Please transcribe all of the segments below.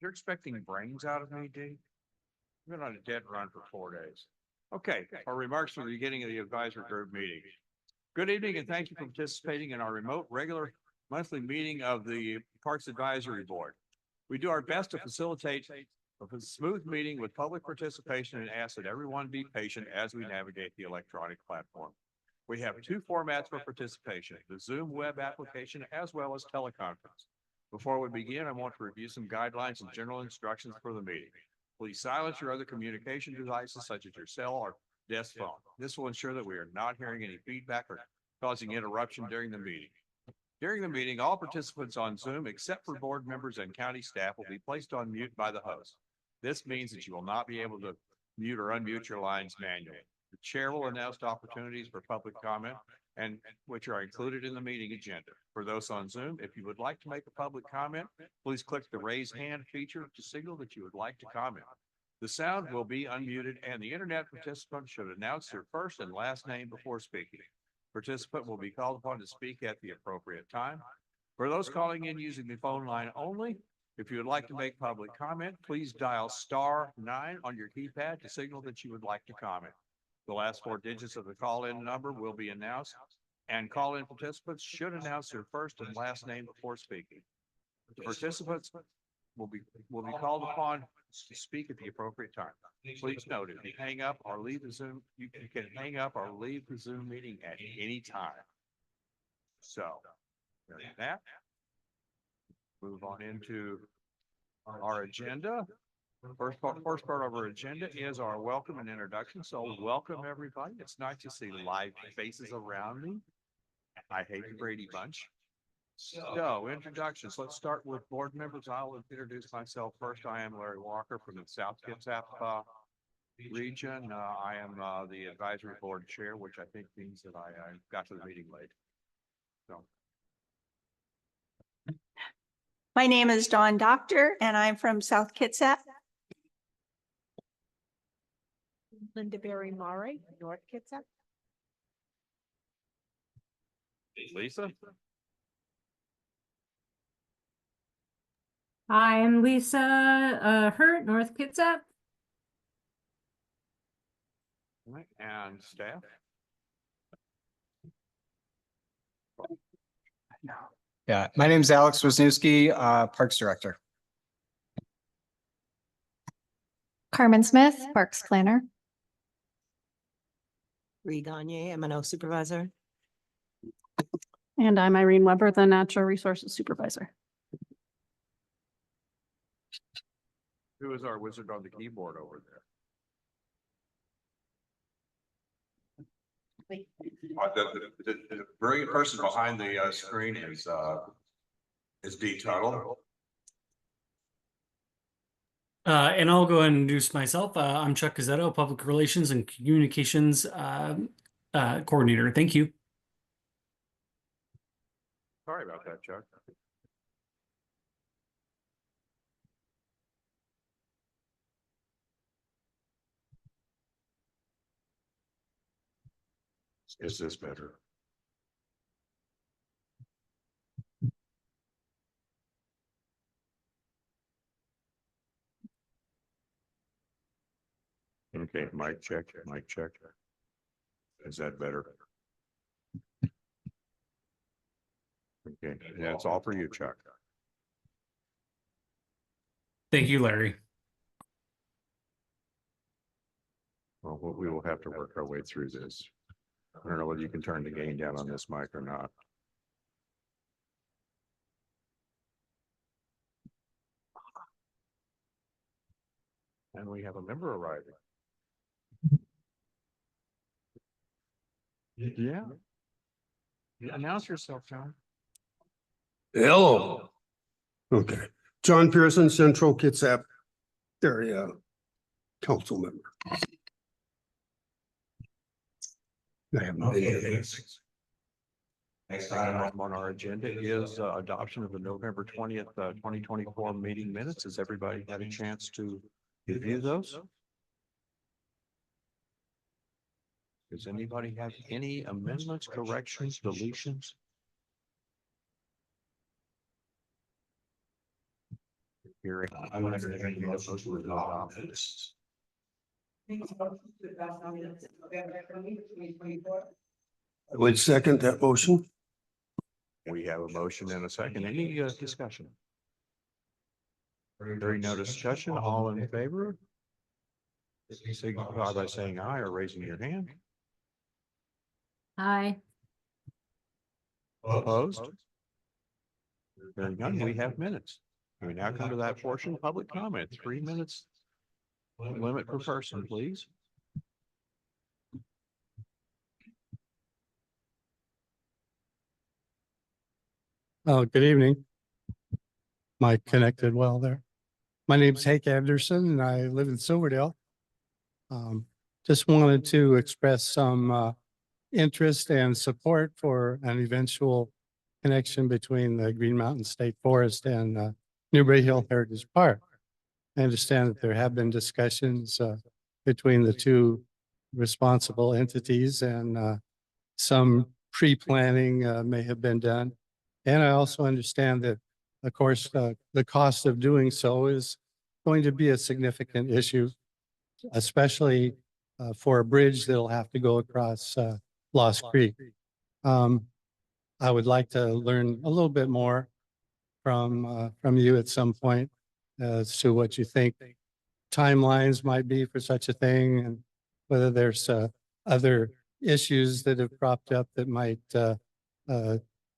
You're expecting brains out of me, D? I've been on a dead run for 4 days. Okay, our remarks from the beginning of the advisory group meeting. Good evening and thank you for participating in our remote regular monthly meeting of the Parks Advisory Board. We do our best to facilitate a smooth meeting with public participation and ask that everyone be patient as we navigate the electronic platform. We have two formats for participation, the Zoom web application as well as teleconference. Before we begin, I want to review some guidelines and general instructions for the meeting. Please silence your other communication devices such as your cell or desk phone. This will ensure that we are not hearing any feedback or causing interruption during the meeting. During the meeting, all participants on Zoom, except for board members and county staff, will be placed on mute by the host. This means that you will not be able to mute or unmute your lines manually. The chair will announce opportunities for public comment and which are included in the meeting agenda. For those on Zoom, if you would like to make a public comment, please click the raise hand feature to signal that you would like to comment. The sound will be unmuted and the internet participant should announce their first and last name before speaking. Participant will be called upon to speak at the appropriate time. For those calling in using the phone line only, if you would like to make public comment, please dial *9 on your keypad to signal that you would like to comment. The last 4 digits of the call-in number will be announced, and call-in participants should announce their first and last name before speaking. The participants will be called upon to speak at the appropriate time. Please note, if you hang up or leave the Zoom, you can hang up or leave the Zoom meeting at any time. So, there's that. Move on into our agenda. First part of our agenda is our welcome and introduction. So welcome everybody. It's nice to see live faces around me. I hate the Brady Bunch. So introductions. Let's start with board members. I'll introduce myself first. I am Larry Walker from the South Kitsap region. I am the advisory board chair, which I think means that I got to the meeting late. So. My name is Dawn Doctor, and I'm from South Kitsap. Linda Berry Murray, North Kitsap. Lisa? Hi, I'm Lisa Hurt, North Kitsap. And staff? Yeah, my name is Alex Wisniewski, Parks Director. Carmen Smith, Parks Planner. Ree Gagne, M&O Supervisor. And I'm Irene Weber, the Natural Resources Supervisor. Who is our wizard on the keyboard over there? The brilliant person behind the screen is D Tuttle. And I'll go ahead and introduce myself. I'm Chuck Gazzetto, Public Relations and Communications Coordinator. Thank you. Sorry about that, Chuck. Is this better? Okay, mic check, mic check. Is that better? Okay, that's all for you, Chuck. Thank you, Larry. Well, we will have to work our way through this. I don't know whether you can turn the gain down on this mic or not. And we have a member arriving. Yeah. Announce yourself, John. Hello. Okay, John Pearson, Central Kitsap Area Council Member. I have no idea. Next item on our agenda is adoption of the November 20th, 2024 meeting minutes. Has everybody had a chance to review those? Does anybody have any amendments, corrections, deletions? Hearing. I'm gonna entertain a motion to adopt this. I would second that motion. We have a motion and a second. Any discussion? Hearing no discussion, all in favor? Signify by saying aye or raising your hand. Aye. Opposed? Hearing none, we have minutes. We now come to that portion, public comment, 3 minutes. Limit per person, please. Oh, good evening. Am I connected well there? My name's Hank Anderson and I live in Silverdale. Just wanted to express some interest and support for an eventual connection between the Green Mountain State Forest and Newbury Hill Heritage Park. I understand that there have been discussions between the two responsible entities and some pre-planning may have been done. And I also understand that, of course, the cost of doing so is going to be a significant issue, especially for a bridge that'll have to go across Lost Creek. I would like to learn a little bit more from you at some point as to what you think timelines might be for such a thing, and whether there's other issues that have cropped up that might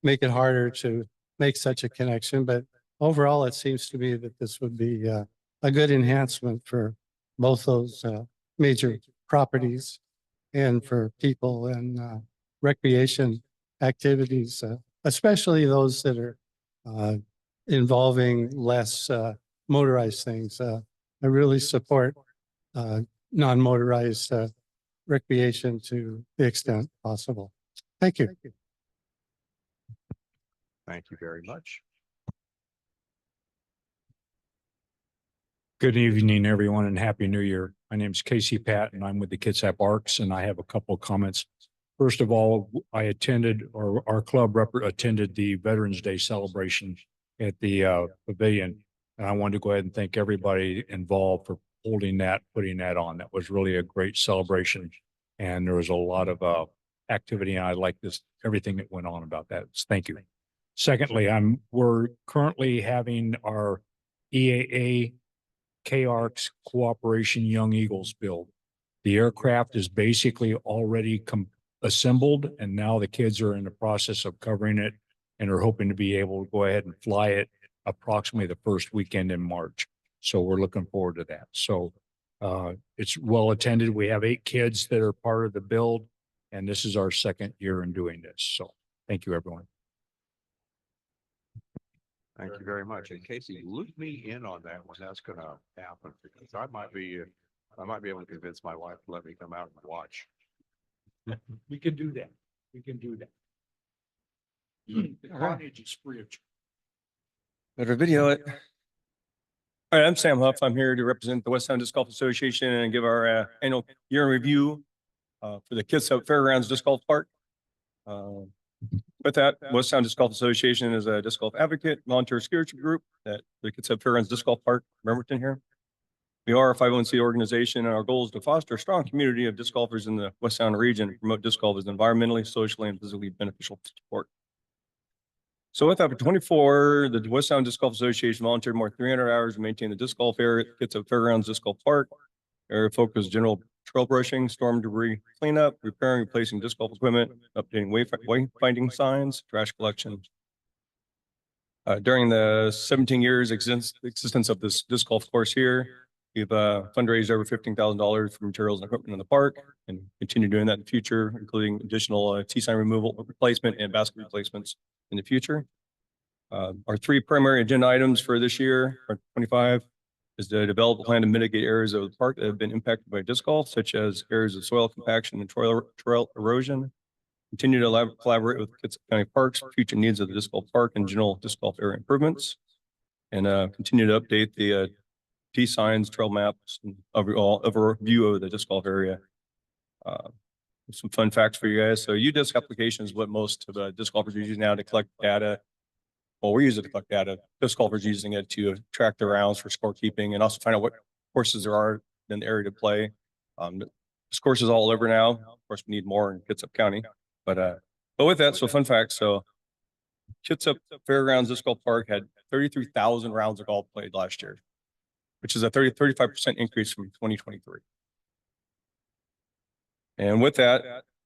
make it harder to make such a connection. But overall, it seems to me that this would be a good enhancement for both those major properties and for people and recreation activities, especially those that are involving less motorized things. I really support non-motorized recreation to the extent possible. Thank you. Thank you very much. Good evening, everyone, and Happy New Year. My name is Casey Pat, and I'm with the Kitsap Arcs, and I have a couple of comments. First of all, I attended, or our club attended the Veterans Day celebration at the pavilion. And I wanted to go ahead and thank everybody involved for holding that, putting that on. That was really a great celebration. And there was a lot of activity, and I like this, everything that went on about that. So thank you. Secondly, we're currently having our EAA KARCS Cooperation Young Eagles build. The aircraft is basically already assembled, and now the kids are in the process of covering it and are hoping to be able to go ahead and fly it approximately the first weekend in March. So we're looking forward to that. So it's well attended. We have 8 kids that are part of the build, and this is our second year in doing this. So thank you, everyone. Thank you very much. And Casey, loop me in on that when that's gonna happen, because I might be able to convince my wife to let me come out and watch. We can do that. We can do that. The cottage is free of charge. Better video it. All right, I'm Sam Huff. I'm here to represent the West Sound Disc Golf Association and give our annual year in review for the Kitsap Fairgrounds Disc Golf Park. With that, West Sound Disc Golf Association is a disc golf advocate, volunteer stewardship group at the Kitsap Fairgrounds Disc Golf Park, Bremerton here. We are a 501c organization, and our goal is to foster a strong community of disc golfers in the West Sound region and promote disc golf as environmentally, socially, and physically beneficial sport. So with that, 24, the West Sound Disc Golf Association volunteered more than 300 hours to maintain the disc golf area at Kitsap Fairgrounds Disc Golf Park. Area focus general trail brushing, storm debris cleanup, repairing, replacing disc golf equipment, updating wayfinding signs, trash collection. During the 17 years existence of this disc golf course here, we've fundraised over $15,000 for materials and equipment in the park, and continue doing that in the future, including additional tee sign removal, replacement, and basket replacements in the future. Our 3 primary agenda items for this year, for 25, is to develop a plan to mitigate areas of the park that have been impacted by disc golf, such as areas of soil compaction and trail erosion. Continue to collaborate with Kitsap County Parks, future needs of the disc golf park and general disc golf area improvements. And continue to update the T signs, trail maps, and overview of the disc golf area. Some fun facts for you guys. So UDisc application is what most of the disc golfers use now to collect data well, we use it to collect data. Disc golfers using it to track their rounds for scorekeeping and also find out what courses there are in the area to play. This course is all over now. Of course, we need more in Kitsap County, but with that, so fun fact, so Kitsap Fairgrounds Disc Golf Park had 33,000 rounds of golf played last year, which is a 35% increase from 2023. And with that,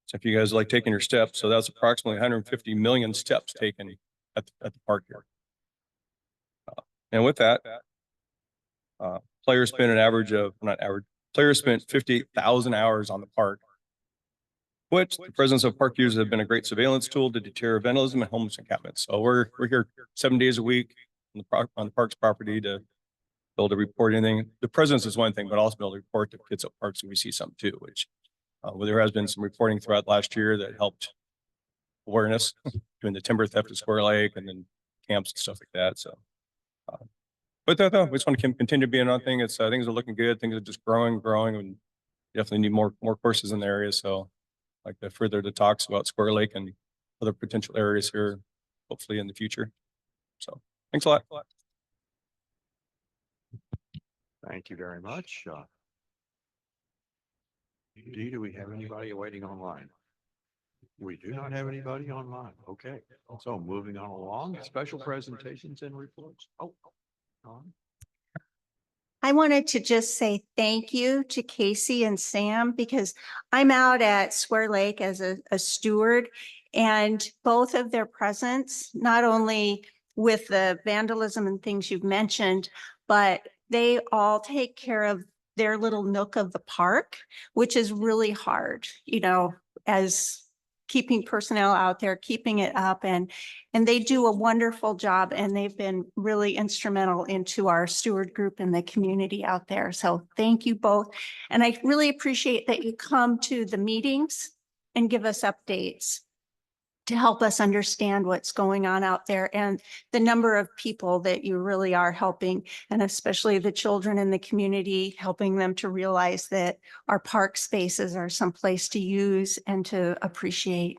so if you guys like taking your steps, so that's approximately 150 million steps taken at the park here. And with that, players spent an average of, not average, players spent 58,000 hours on the park, which the presence of park users have been a great surveillance tool to deter vandalism and homeless encampments. So we're here 7 days a week on the park's property to be able to report anything. The presence is one thing, but also be able to report to kids at parks if we see something too, which there has been some reporting throughout last year that helped awareness doing the timber theft at Square Lake and then camps and stuff like that. So, but that though, we just want to continue being on thing. It's things are looking good. Things are just growing, and definitely need more courses in the area. So, like to further the talks about Square Lake and other potential areas here, hopefully in the future. So, thanks a lot. Thank you very much. Dee, do we have anybody waiting online? We do not have anybody online. Okay, so moving on along, special presentations and reports. Oh, Dawn. I wanted to just say thank you to Casey and Sam because I'm out at Square Lake as a steward, and both of their presence, not only with the vandalism and things you've mentioned, but they all take care of their little nook of the park, which is really hard, you know, as keeping personnel out there, keeping it up, and they do a wonderful job, and they've been really instrumental into our steward group and the community out there. So thank you both. And I really appreciate that you come to the meetings and give us updates to help us understand what's going on out there and the number of people that you really are helping, and especially the children in the community, helping them to realize that our park spaces are someplace to use and to appreciate.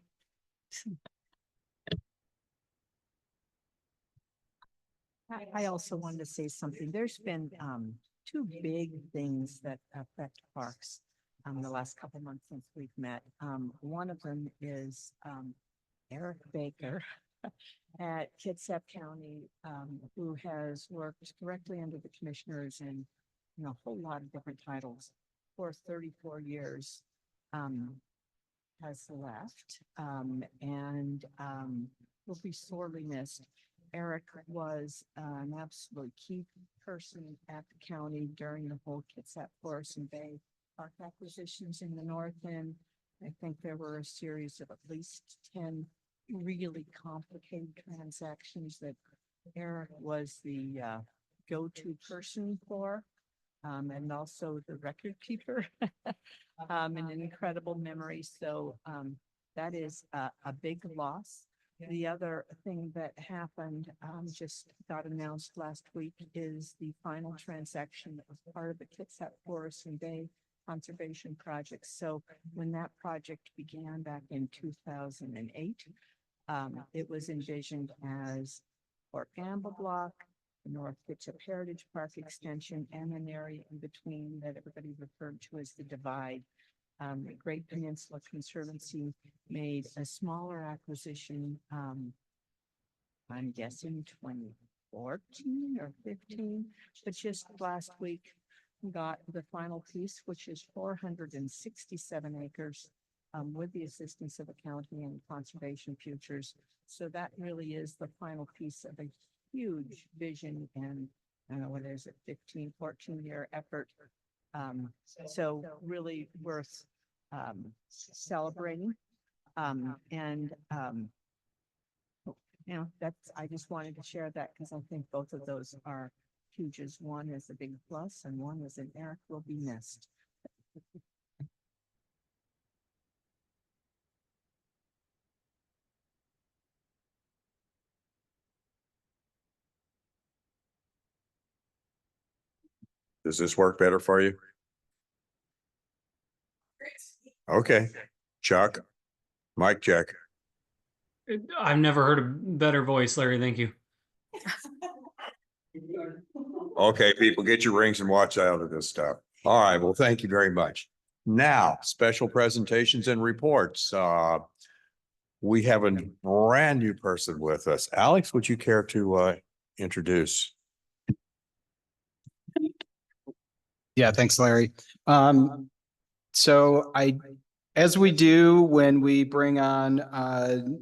I also wanted to say something. There's been two big things that affect parks the last couple months since we've met. One of them is Eric Baker at Kitsap County, who has worked directly under the commissioners in a whole lot of different titles for 34 years, has left and will be sorely missed. Eric was an absolute key person at the county during the whole Kitsap Forest and Bay Park acquisitions in the north end. I think there were a series of at least 10 really complicated transactions that Eric was the go-to person for, and also the record keeper, and an incredible memory. So that is a big loss. The other thing that happened, just got announced last week, is the final transaction of part of the Kitsap Forest and Bay Conservation Project. So when that project began back in 2008, it was envisioned as Fort Gamble Block, the North Kitsap Heritage Park Extension, and an area in between that everybody referred to as the Divide. The Great Peninsula Conservancy made a smaller acquisition, I'm guessing 2014 or 15, but just last week got the final piece, which is 467 acres with the assistance of the county and conservation futures. So that really is the final piece of a huge vision and what is it, 14-year effort. So really worth celebrating. That's, I just wanted to share that because I think both of those are huge. As one is a big plus and one is an Eric will be missed. Does this work better for you? Okay, Chuck, mic check. I've never heard a better voice, Larry. Thank you. Okay, people, get your rings and watch out of this stuff. All right, well, thank you very much. Now, special presentations and reports. We have a brand new person with us. Alex, would you care to introduce? Yeah, thanks, Larry. So as we do when we bring on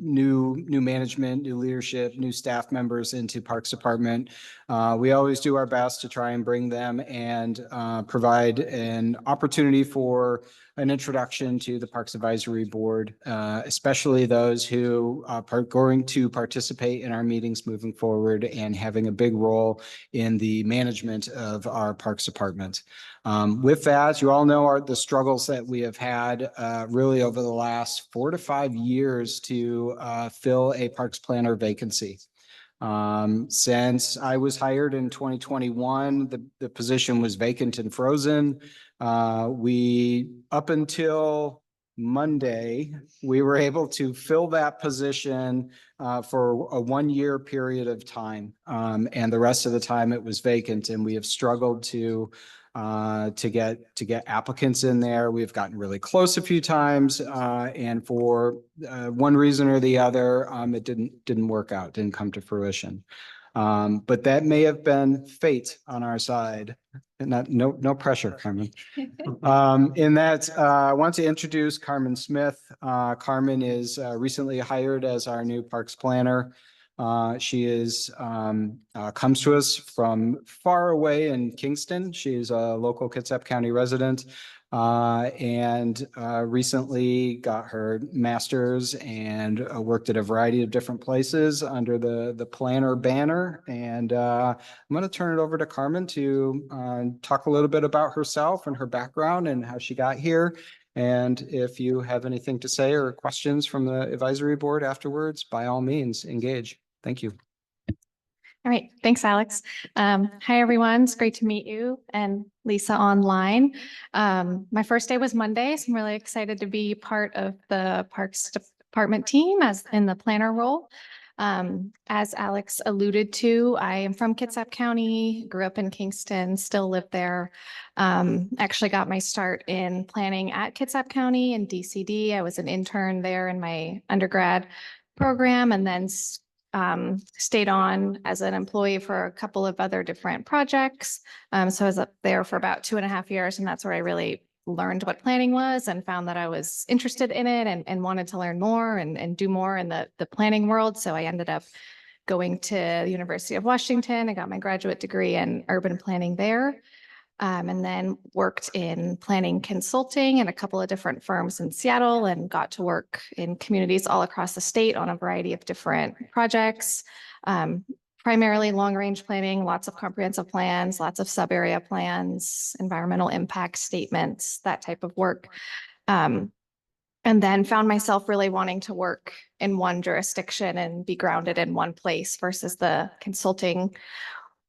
new management, new leadership, new staff members into Parks Department, we always do our best to try and bring them and provide an opportunity for an introduction to the Parks Advisory Board, especially those who are going to participate in our meetings moving forward and having a big role in the management of our Parks Department. With that, you all know the struggles that we have had really over the last 4 to 5 years to fill a Parks Planner vacancy. Since I was hired in 2021, the position was vacant and frozen. Up until Monday, we were able to fill that position for a 1-year period of time. And the rest of the time it was vacant, and we have struggled to get applicants in there. We've gotten really close a few times, and for one reason or the other, it didn't work out, didn't come to fruition. But that may have been fate on our side. And no pressure, Carmen. In that, I want to introduce Carmen Smith. Carmen is recently hired as our new Parks Planner. She comes to us from far away in Kingston. She's a local Kitsap County resident, and recently got her master's and worked at a variety of different places under the planner banner. And I'm going to turn it over to Carmen to talk a little bit about herself and her background and how she got here. And if you have anything to say or questions from the advisory board afterwards, by all means, engage. Thank you. All right. Thanks, Alex. Hi, everyone. It's great to meet you and Lisa online. My first day was Monday, so I'm really excited to be part of the Parks Department team as in the planner role. As Alex alluded to, I am from Kitsap County, grew up in Kingston, still live there. Actually got my start in planning at Kitsap County in DCD. I was an intern there in my undergrad program, and then stayed on as an employee for a couple of other different projects. So I was up there for about 2.5 years, and that's where I really learned what planning was and found that I was interested in it and wanted to learn more and do more in the planning world. So I ended up going to the University of Washington. I got my graduate degree in urban planning there. And then worked in planning consulting in a couple of different firms in Seattle and got to work in communities all across the state on a variety of different projects, primarily long-range planning, lots of comprehensive plans, lots of sub-area plans, environmental impact statements, that type of work. And then found myself really wanting to work in one jurisdiction and be grounded in one place versus the consulting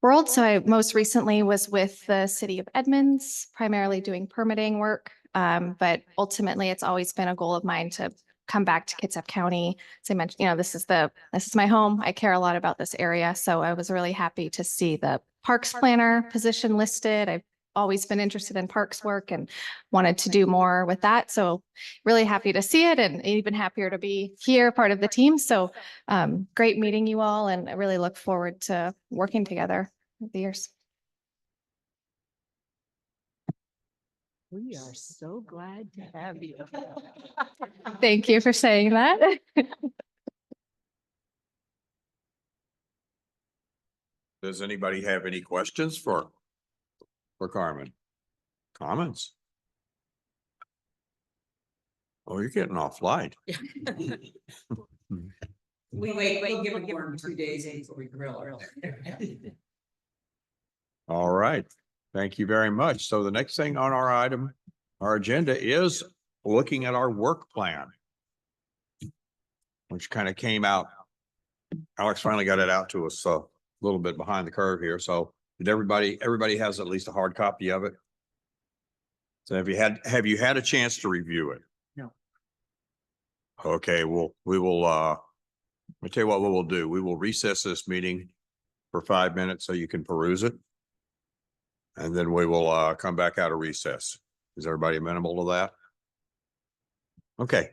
world. So I most recently was with the city of Edmonds, primarily doing permitting work. But ultimately, it's always been a goal of mine to come back to Kitsap County. As I mentioned, this is my home. I care a lot about this area. So I was really happy to see the Parks Planner position listed. I've always been interested in parks work and wanted to do more with that. So really happy to see it and even happier to be here, part of the team. So great meeting you all, and I really look forward to working together with the years. We are so glad to have you. Thank you for saying that. Does anybody have any questions for Carmen? Comments? Oh, you're getting off light. We'll give it more than 2 days before we grill. All right. Thank you very much. So the next thing on our agenda is looking at our work plan, which kind of came out. Alex finally got it out to us a little bit behind the curve here. So did everybody has at least a hard copy of it? So have you had a chance to review it? No. Okay, we will let me tell you what we will do. We will recess this meeting for 5 minutes so you can peruse it. And then we will come back out of recess. Is everybody amenable to that? Okay.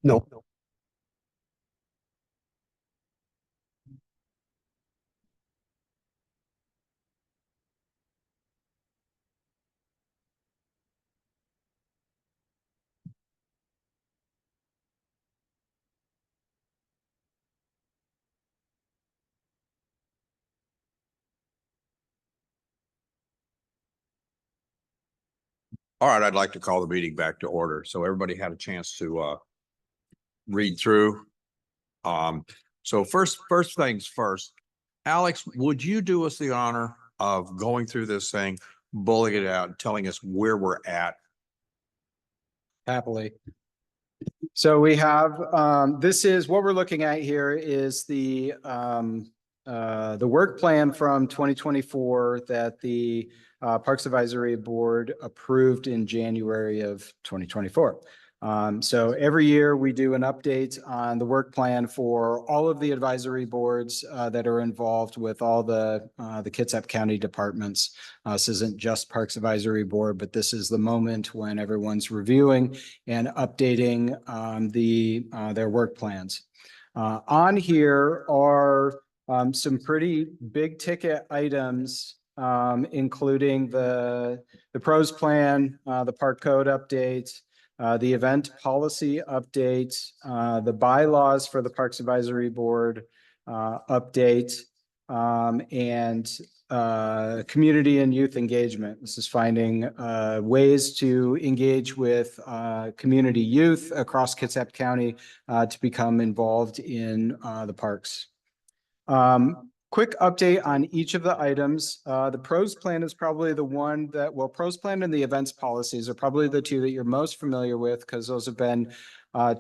No. All right, I'd like to call the meeting back to order. So everybody had a chance to read through. So first things first, Alex, would you do us the honor of going through this thing, bullying it out, and telling us where we're at? Happily. So we have, this is what we're looking at here is the work plan from 2024 that the Parks Advisory Board approved in January of 2024. So every year we do an update on the work plan for all of the advisory boards that are involved with all the Kitsap County departments. This isn't just Parks Advisory Board, but this is the moment when everyone's reviewing and updating their work plans. On here are some pretty big ticket items, including the pros plan, the park code update, the event policy update, the bylaws for the Parks Advisory Board update, and community and youth engagement. This is finding ways to engage with community youth across Kitsap County to become involved in the parks. Quick update on each of the items. The pros plan is probably the one that, well, pros plan and the events policies are probably the two that you're most familiar with because those have been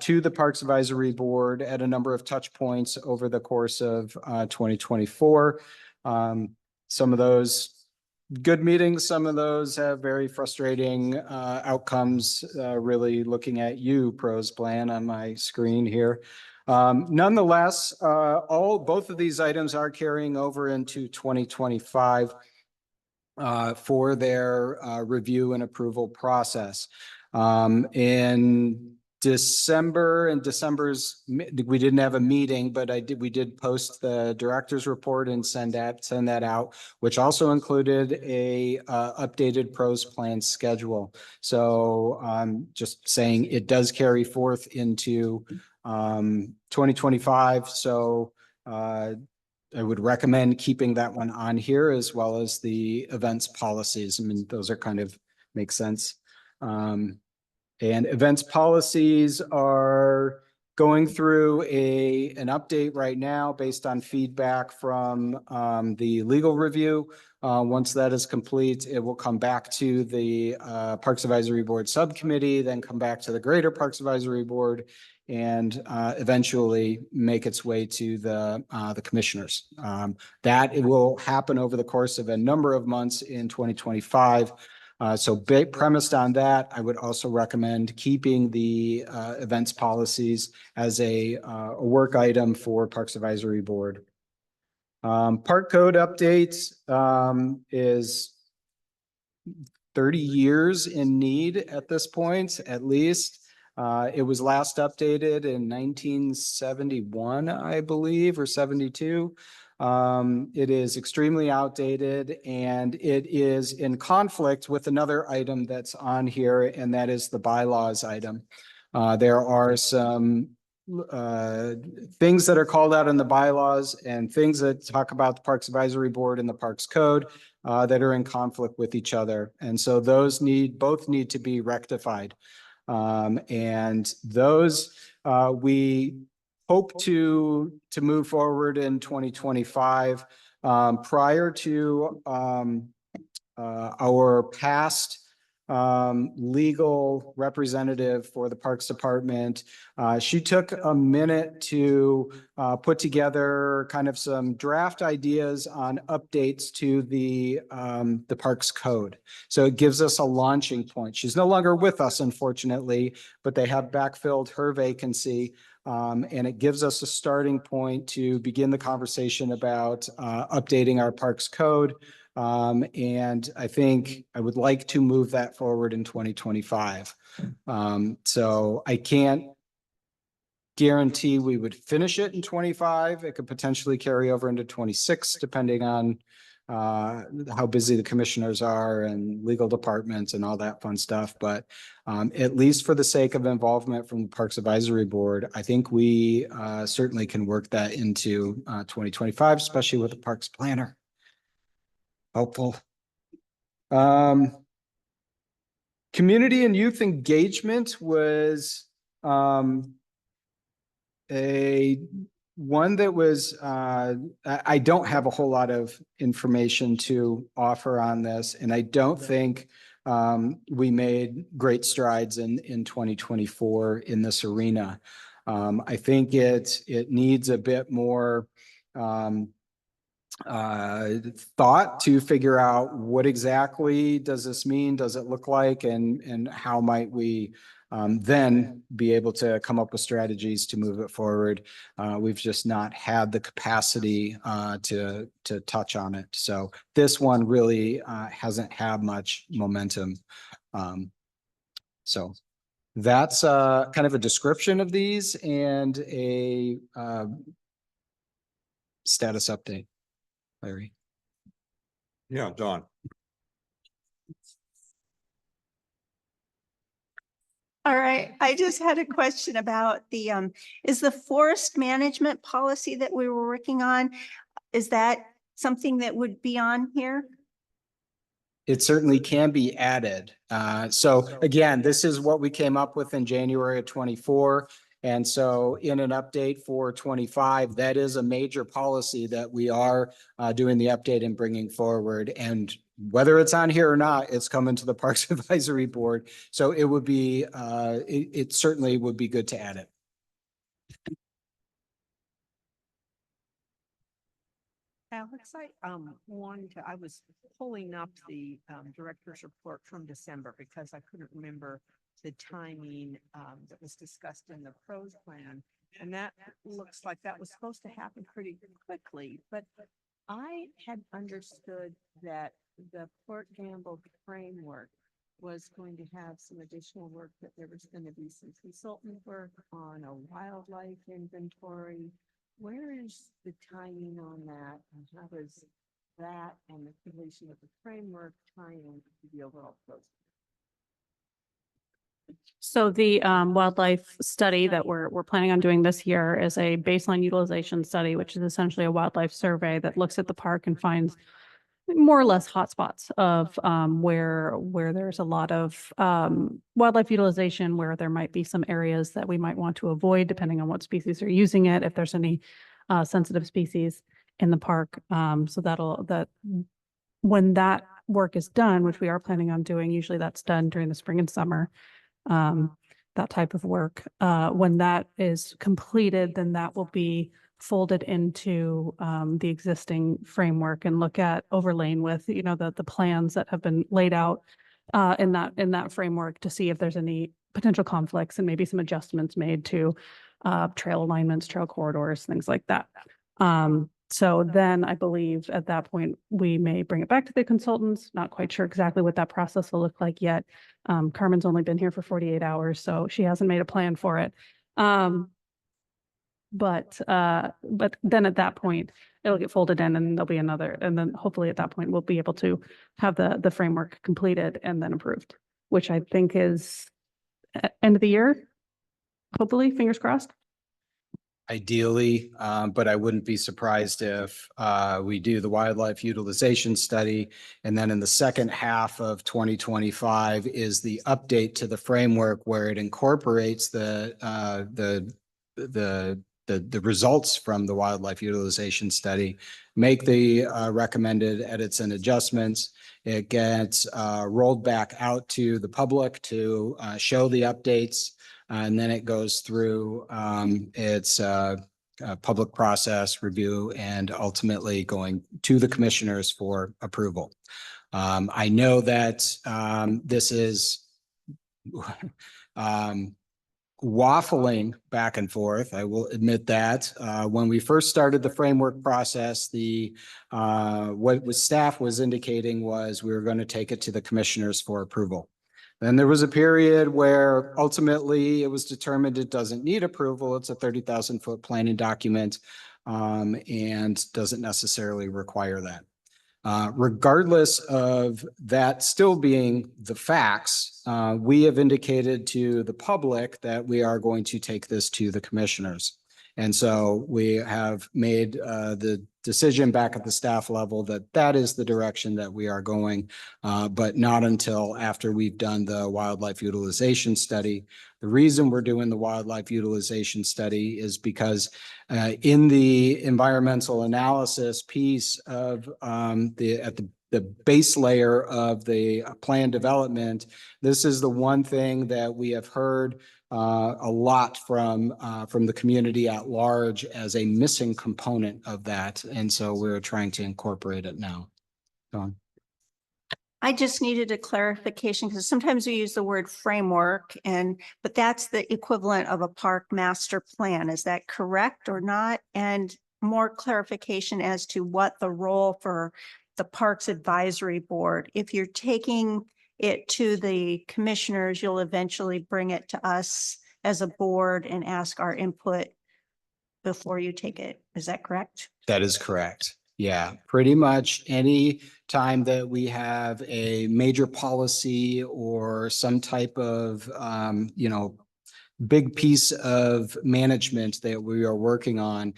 to the Parks Advisory Board at a number of touch points over the course of 2024. Some of those good meetings, some of those have very frustrating outcomes, really looking at you, pros plan on my screen here. Nonetheless, both of these items are carrying over into 2025 for their review and approval process. In December and we didn't have a meeting, but we did post the director's report and send that out, which also included a updated pros plan schedule. So I'm just saying it does carry forth into 2025. So I would recommend keeping that one on here as well as the events policies. I mean, those are kind of make sense. And events policies are going through an update right now based on feedback from the legal review. Once that is complete, it will come back to the Parks Advisory Board subcommittee, then come back to the Greater Parks Advisory Board, and eventually make its way to the commissioners. That it will happen over the course of a number of months in 2025. So premised on that, I would also recommend keeping the events policies as a work item for Parks Advisory Board. Park code updates is 30 years in need at this point, at least. It was last updated in 1971, I believe, or 72. It is extremely outdated and it is in conflict with another item that's on here, and that is the bylaws item. There are some things that are called out in the bylaws and things that talk about the Parks Advisory Board and the Parks Code that are in conflict with each other. And so those both need to be rectified. And those we hope to move forward in 2025. Prior to our past legal representative for the Parks Department, she took a minute to put together kind of some draft ideas on updates to the Parks Code. So it gives us a launching point. She's no longer with us, unfortunately, but they have backfilled her vacancy. And it gives us a starting point to begin the conversation about updating our Parks Code. And I think I would like to move that forward in 2025. So I can't guarantee we would finish it in 25. It could potentially carry over into 26, depending on how busy the commissioners are and legal departments and all that fun stuff. But at least for the sake of involvement from the Parks Advisory Board, I think we certainly can work that into 2025, especially with the Parks Planner. Helpful. Community and youth engagement was a one that was, I don't have a whole lot of information to offer on this, and I don't think we made great strides in 2024 in this arena. I think it needs a bit more thought to figure out what exactly does this mean, does it look like, and how might we then be able to come up with strategies to move it forward. We've just not had the capacity to touch on it. So this one really hasn't had much momentum. So that's kind of a description of these and a status update. Larry. Yeah, Dawn. All right, I just had a question about the, is the forest management policy that we were working on, is that something that would be on here? It certainly can be added. So again, this is what we came up with in January of 24. And so in an update for 25, that is a major policy that we are doing the update and bringing forward. And whether it's on here or not, it's coming to the Parks Advisory Board. So it would be, it certainly would be good to add it. Alex, I was pulling up the director's report from December because I couldn't remember the timing that was discussed in the pros plan. And that looks like that was supposed to happen pretty quickly, but I had understood that the Port Gamble framework was going to have some additional work, that there was going to be some consultant work on a wildlife inventory. Where is the timing on that, and how does that and the completion of the framework tie into the overall process? So the wildlife study that we're planning on doing this year is a baseline utilization study, which is essentially a wildlife survey that looks at the park and finds more or less hotspots of where there's a lot of wildlife utilization, where there might be some areas that we might want to avoid depending on what species are using it, if there's any sensitive species in the park. So that when that work is done, which we are planning on doing, usually that's done during the spring and summer, that type of work. When that is completed, then that will be folded into the existing framework and look at overlaying with, the plans that have been laid out in that framework to see if there's any potential conflicts and maybe some adjustments made to trail alignments, trail corridors, things like that. So then I believe at that point, we may bring it back to the consultants. Not quite sure exactly what that process will look like yet. Carmen's only been here for 48 hours, so she hasn't made a plan for it. But then at that point, it'll get folded in and there'll be another, and then hopefully at that point, we'll be able to have the framework completed and then approved, which I think is end of the year, hopefully, fingers crossed. Ideally, but I wouldn't be surprised if we do the wildlife utilization study. And then in the second half of 2025 is the update to the framework where it incorporates the results from the wildlife utilization study, make the recommended edits and adjustments. It gets rolled back out to the public to show the updates. And then it goes through its public process review and ultimately going to the commissioners for approval. I know that this is waffling back and forth. I will admit that. When we first started the framework process, what staff was indicating was we were going to take it to the commissioners for approval. Then there was a period where ultimately it was determined it doesn't need approval. It's a 30,000 foot planning document, and doesn't necessarily require that. Regardless of that still being the facts, we have indicated to the public that we are going to take this to the commissioners. And so we have made the decision back at the staff level that that is the direction that we are going, but not until after we've done the wildlife utilization study. The reason we're doing the wildlife utilization study is because in the environmental analysis piece of the base layer of the plan development, this is the one thing that we have heard a lot from the community at large as a missing component of that. And so we're trying to incorporate it now. Dawn. I just needed a clarification because sometimes we use the word framework but that's the equivalent of a park master plan. Is that correct or not? And more clarification as to what the role for the Parks Advisory Board. If you're taking it to the commissioners, you'll eventually bring it to us as a board and ask our input before you take it. Is that correct? That is correct. Yeah, pretty much any time that we have a major policy or some type of, big piece of management that we are working on,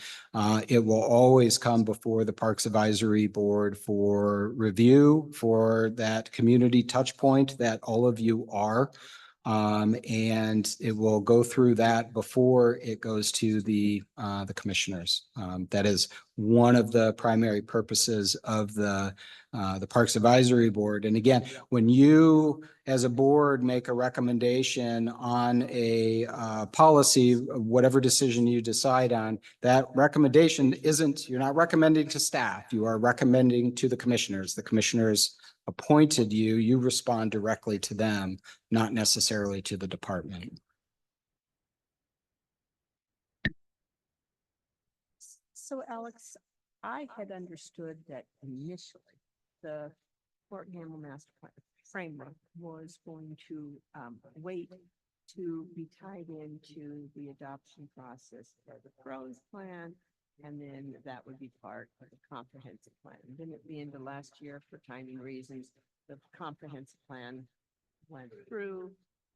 it will always come before the Parks Advisory Board for review, for that community touch point that all of you are. And it will go through that before it goes to the commissioners. That is one of the primary purposes of the Parks Advisory Board. And again, when you as a board make a recommendation on a policy, whatever decision you decide on, that recommendation you're not recommending to staff, you are recommending to the commissioners. The commissioners appointed you, you respond directly to them, not necessarily to the department. So Alex, I had understood that initially the Fort Campbell Master Plan framework was going to wait to be tied into the adoption process for the PROS plan, and then that would be part of the comprehensive plan. And then at the end of last year, for timing reasons, the comprehensive plan went through.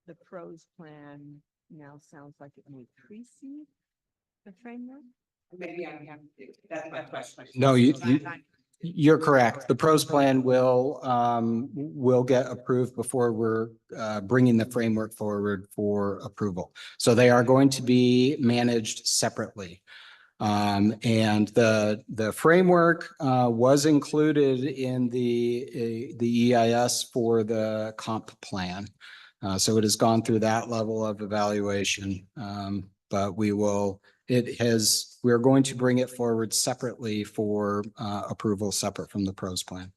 The PROS plan now sounds like it may precede the framework. Maybe I have to, that's my question. No, you're correct. The PROS plan will get approved before we're bringing the framework forward for approval. So they are going to be managed separately. And the framework was included in the EIS for the comp plan. So it has gone through that level of evaluation. But we're going to bring it forward separately for approval separate from the PROS plan.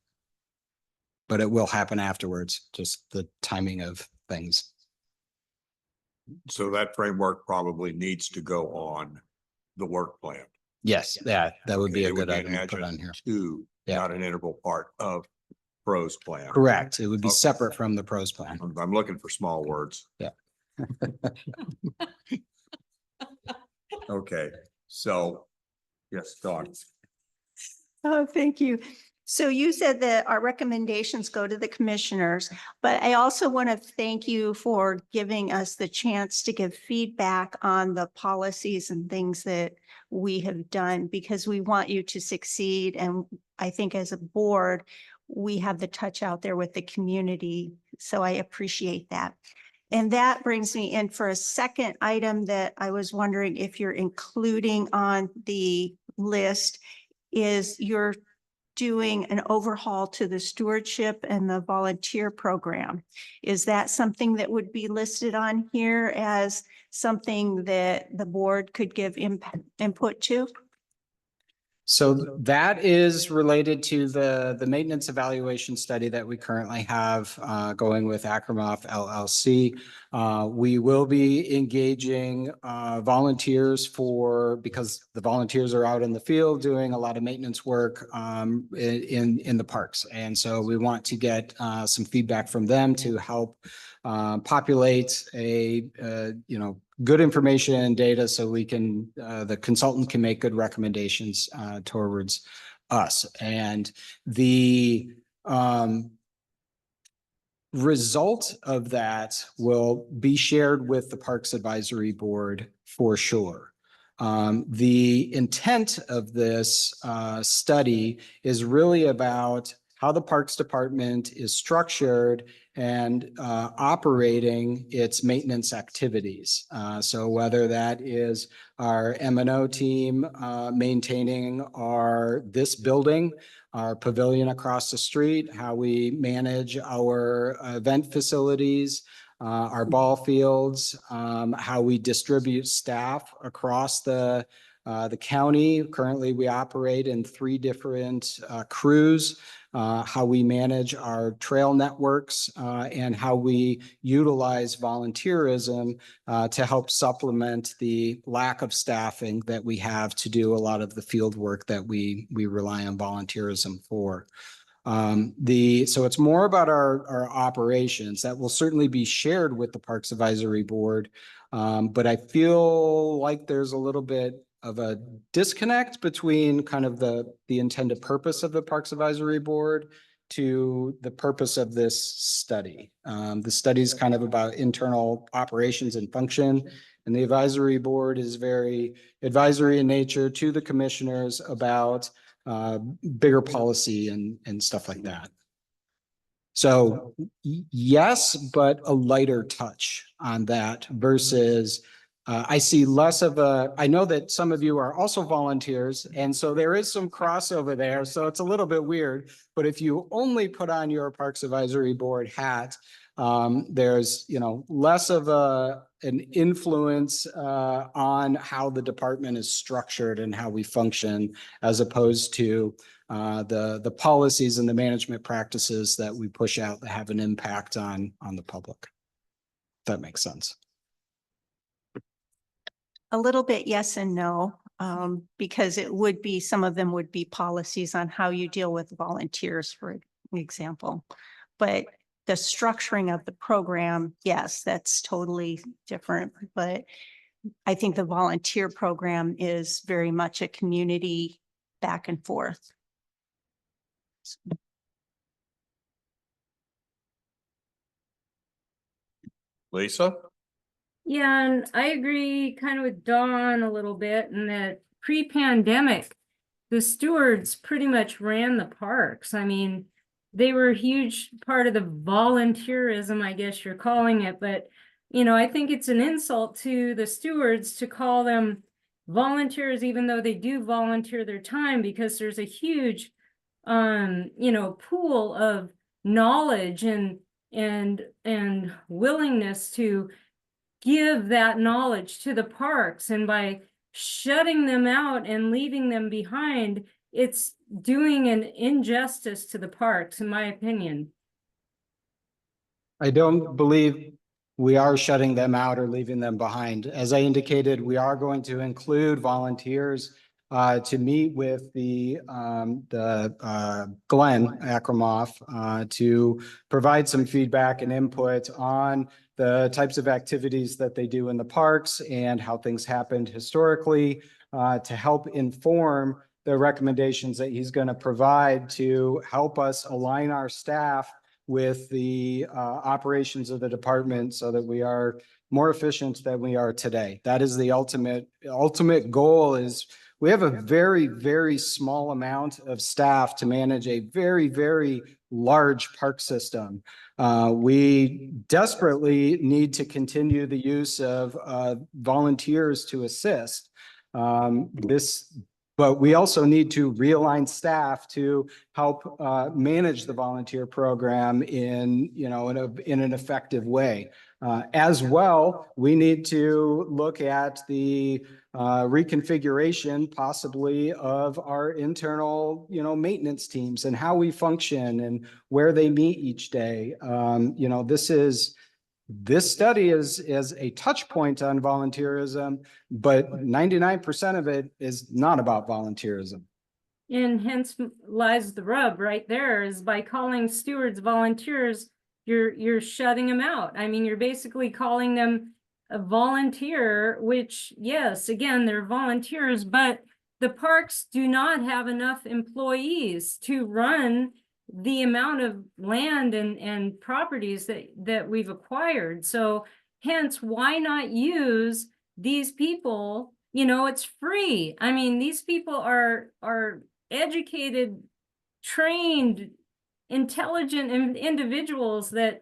But it will happen afterwards, just the timing of things. So that framework probably needs to go on the work plan. Yes, that would be Okay, a it would good be an item to put on here. adjunct to, Yeah. not an integral part of PROS plan. Correct. It would be Okay. separate from the PROS plan. I'm looking for small words. Yeah. Okay, so, yes, Dawn. Oh, thank you. So you said that our recommendations go to the commissioners, but I also want to thank you for giving us the chance to give feedback on the policies and things that we have done, because we want you to succeed. And I think as a board, we have the touch out there with the community. So I appreciate that. And that brings me in for a second item that I was wondering if you're including on the list is you're doing an overhaul to the stewardship and the volunteer program. Is that something that would be listed on here as something that the board could give input to? So that is related to the maintenance evaluation study that we currently have going with Akramoff LLC. We will be engaging volunteers because the volunteers are out in the field doing a lot of maintenance work in the parks. And so we want to get some feedback from them to help populate good information and data so we can, the consultant can make good recommendations towards us. And the result of that will be shared with the Parks Advisory Board for sure. The intent of this study is really about how the Parks Department is structured and operating its maintenance activities. So whether that is our M&O team maintaining this building, our pavilion across the street, how we manage our event facilities, our ball fields, how we distribute staff across the county. Currently, we operate in 3 different crews. How we manage our trail networks, and how we utilize volunteerism to help supplement the lack of staffing that we have to do a lot of the field work that we rely on volunteerism for. So it's more about our operations that will certainly be shared with the Parks Advisory Board. But I feel like there's a little bit of a disconnect between kind of the intended purpose of the Parks Advisory Board to the purpose of this study. The study is kind of about internal operations and function, and the advisory board is very advisory in nature to the commissioners about bigger policy and stuff like that. So yes, but a lighter touch on that versus I see less of I know that some of you are also volunteers, and so there is some crossover there. So it's a little bit weird, but if you only put on your Parks Advisory Board hat, there's, less of an influence on how the department is structured and how we function, as opposed to the policies and the management practices that we push out that have an impact on the public. If that makes sense. A little bit yes and no, because some of them would be policies on how you deal with volunteers, for example. But the structuring of the program, yes, that's totally different. But I think the volunteer program is very much a community back and forth. Lisa? Yeah, and I agree kind of with Dawn a little bit in that pre-pandemic, the stewards pretty much ran the parks. I mean, they were a huge part of the volunteerism, I guess you're calling it, but I think it's an insult to the stewards to call them volunteers, even though they do volunteer their time, because there's a huge pool of knowledge and willingness to give that knowledge to the parks, and by shutting them out and leaving them behind, it's doing an injustice to the parks, in my opinion. I don't believe we are shutting them out or leaving them behind. As I indicated, we are going to include volunteers to meet with the Glenn Akramoff to provide some feedback and input on the types of activities that they do in the parks and how things happened historically, to help inform the recommendations that he's going to provide to help us align our staff with the operations of the department so that we are more efficient than we are today. That is the ultimate goal. Is we have a very, very small amount of staff to manage a very, very large park system. We desperately need to continue the use of volunteers to assist. This But we also need to realign staff to help manage the volunteer program in, you know, in an effective way. As well, we need to look at the reconfiguration possibly of our internal, you know, maintenance teams and how we function and where they meet each day. You know, this study is a touch point on volunteerism, but 99% of it is not about volunteerism. And hence lies the rub right there, is by calling stewards volunteers, you're shutting them out. I mean, you're basically calling them a volunteer, which, yes, again, they're volunteers, but the parks do not have enough employees to run the amount of land and properties that we've acquired. So hence, why not use these people? You know, it's free. I mean, these people are educated, trained, intelligent individuals that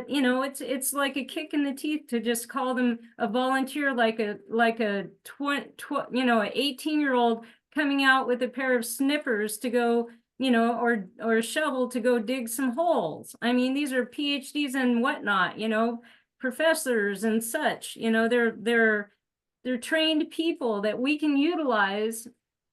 you know, it's like a kick in the teeth to just call them a volunteer, like a you know, an 18-year-old coming out with a pair of snippers to go, you know, or a shovel to go dig some holes. I mean, these are PhDs and whatnot, you know, professors and such. You know, they're trained people that we can utilize,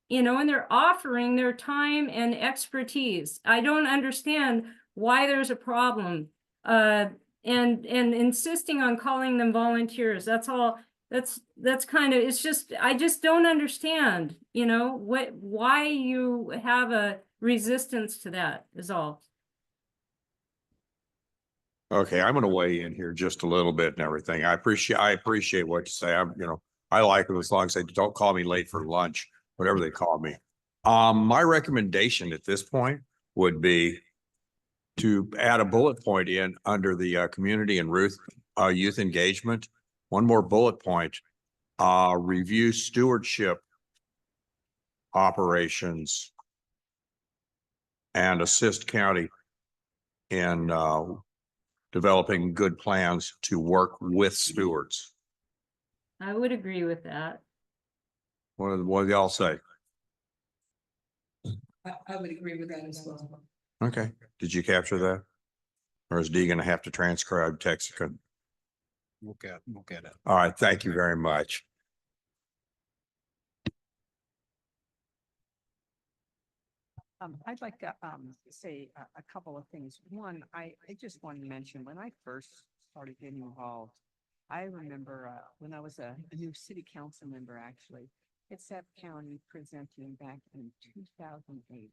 you know, and they're offering their time and expertise. I don't understand why there's a problem. And insisting on calling them volunteers. That's all. That's kind of, it's just, I just don't understand, you know, why you have a resistance to that is all. Okay, I'm gonna weigh in here just a little bit and everything. I appreciate what you say. You know, I like them as long as they don't call me late for lunch, whatever they call me. My recommendation at this point would be to add a bullet point in under the community and youth engagement. One more bullet point, review stewardship operations and assist county in developing good plans to work with stewards. I would agree with that. What do y'all say? I would agree with that as well. Okay, did you capture that? Or is Dee gonna have to transcribe Texican? We'll get it. All right, thank you very much. I'd like to say a couple of things. One, I just want to mention, when I first started getting involved, I remember when I was a new city council member, actually, Kitsap County presenting back in 2008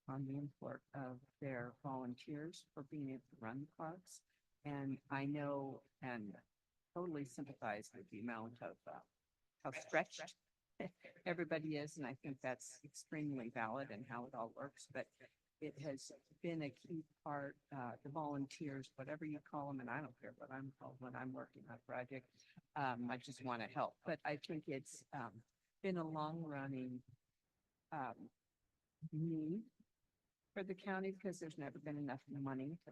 on the import of their volunteers for being able to run the parks. And I know and totally sympathize with the amount of how stretched everybody is. And I think that's extremely valid and how it all works. But it has been a key part, the volunteers, whatever you call them, and I don't care what I'm called when I'm working on a project. I just want to help. But I think it's been a long running need for the county because there's never been enough money to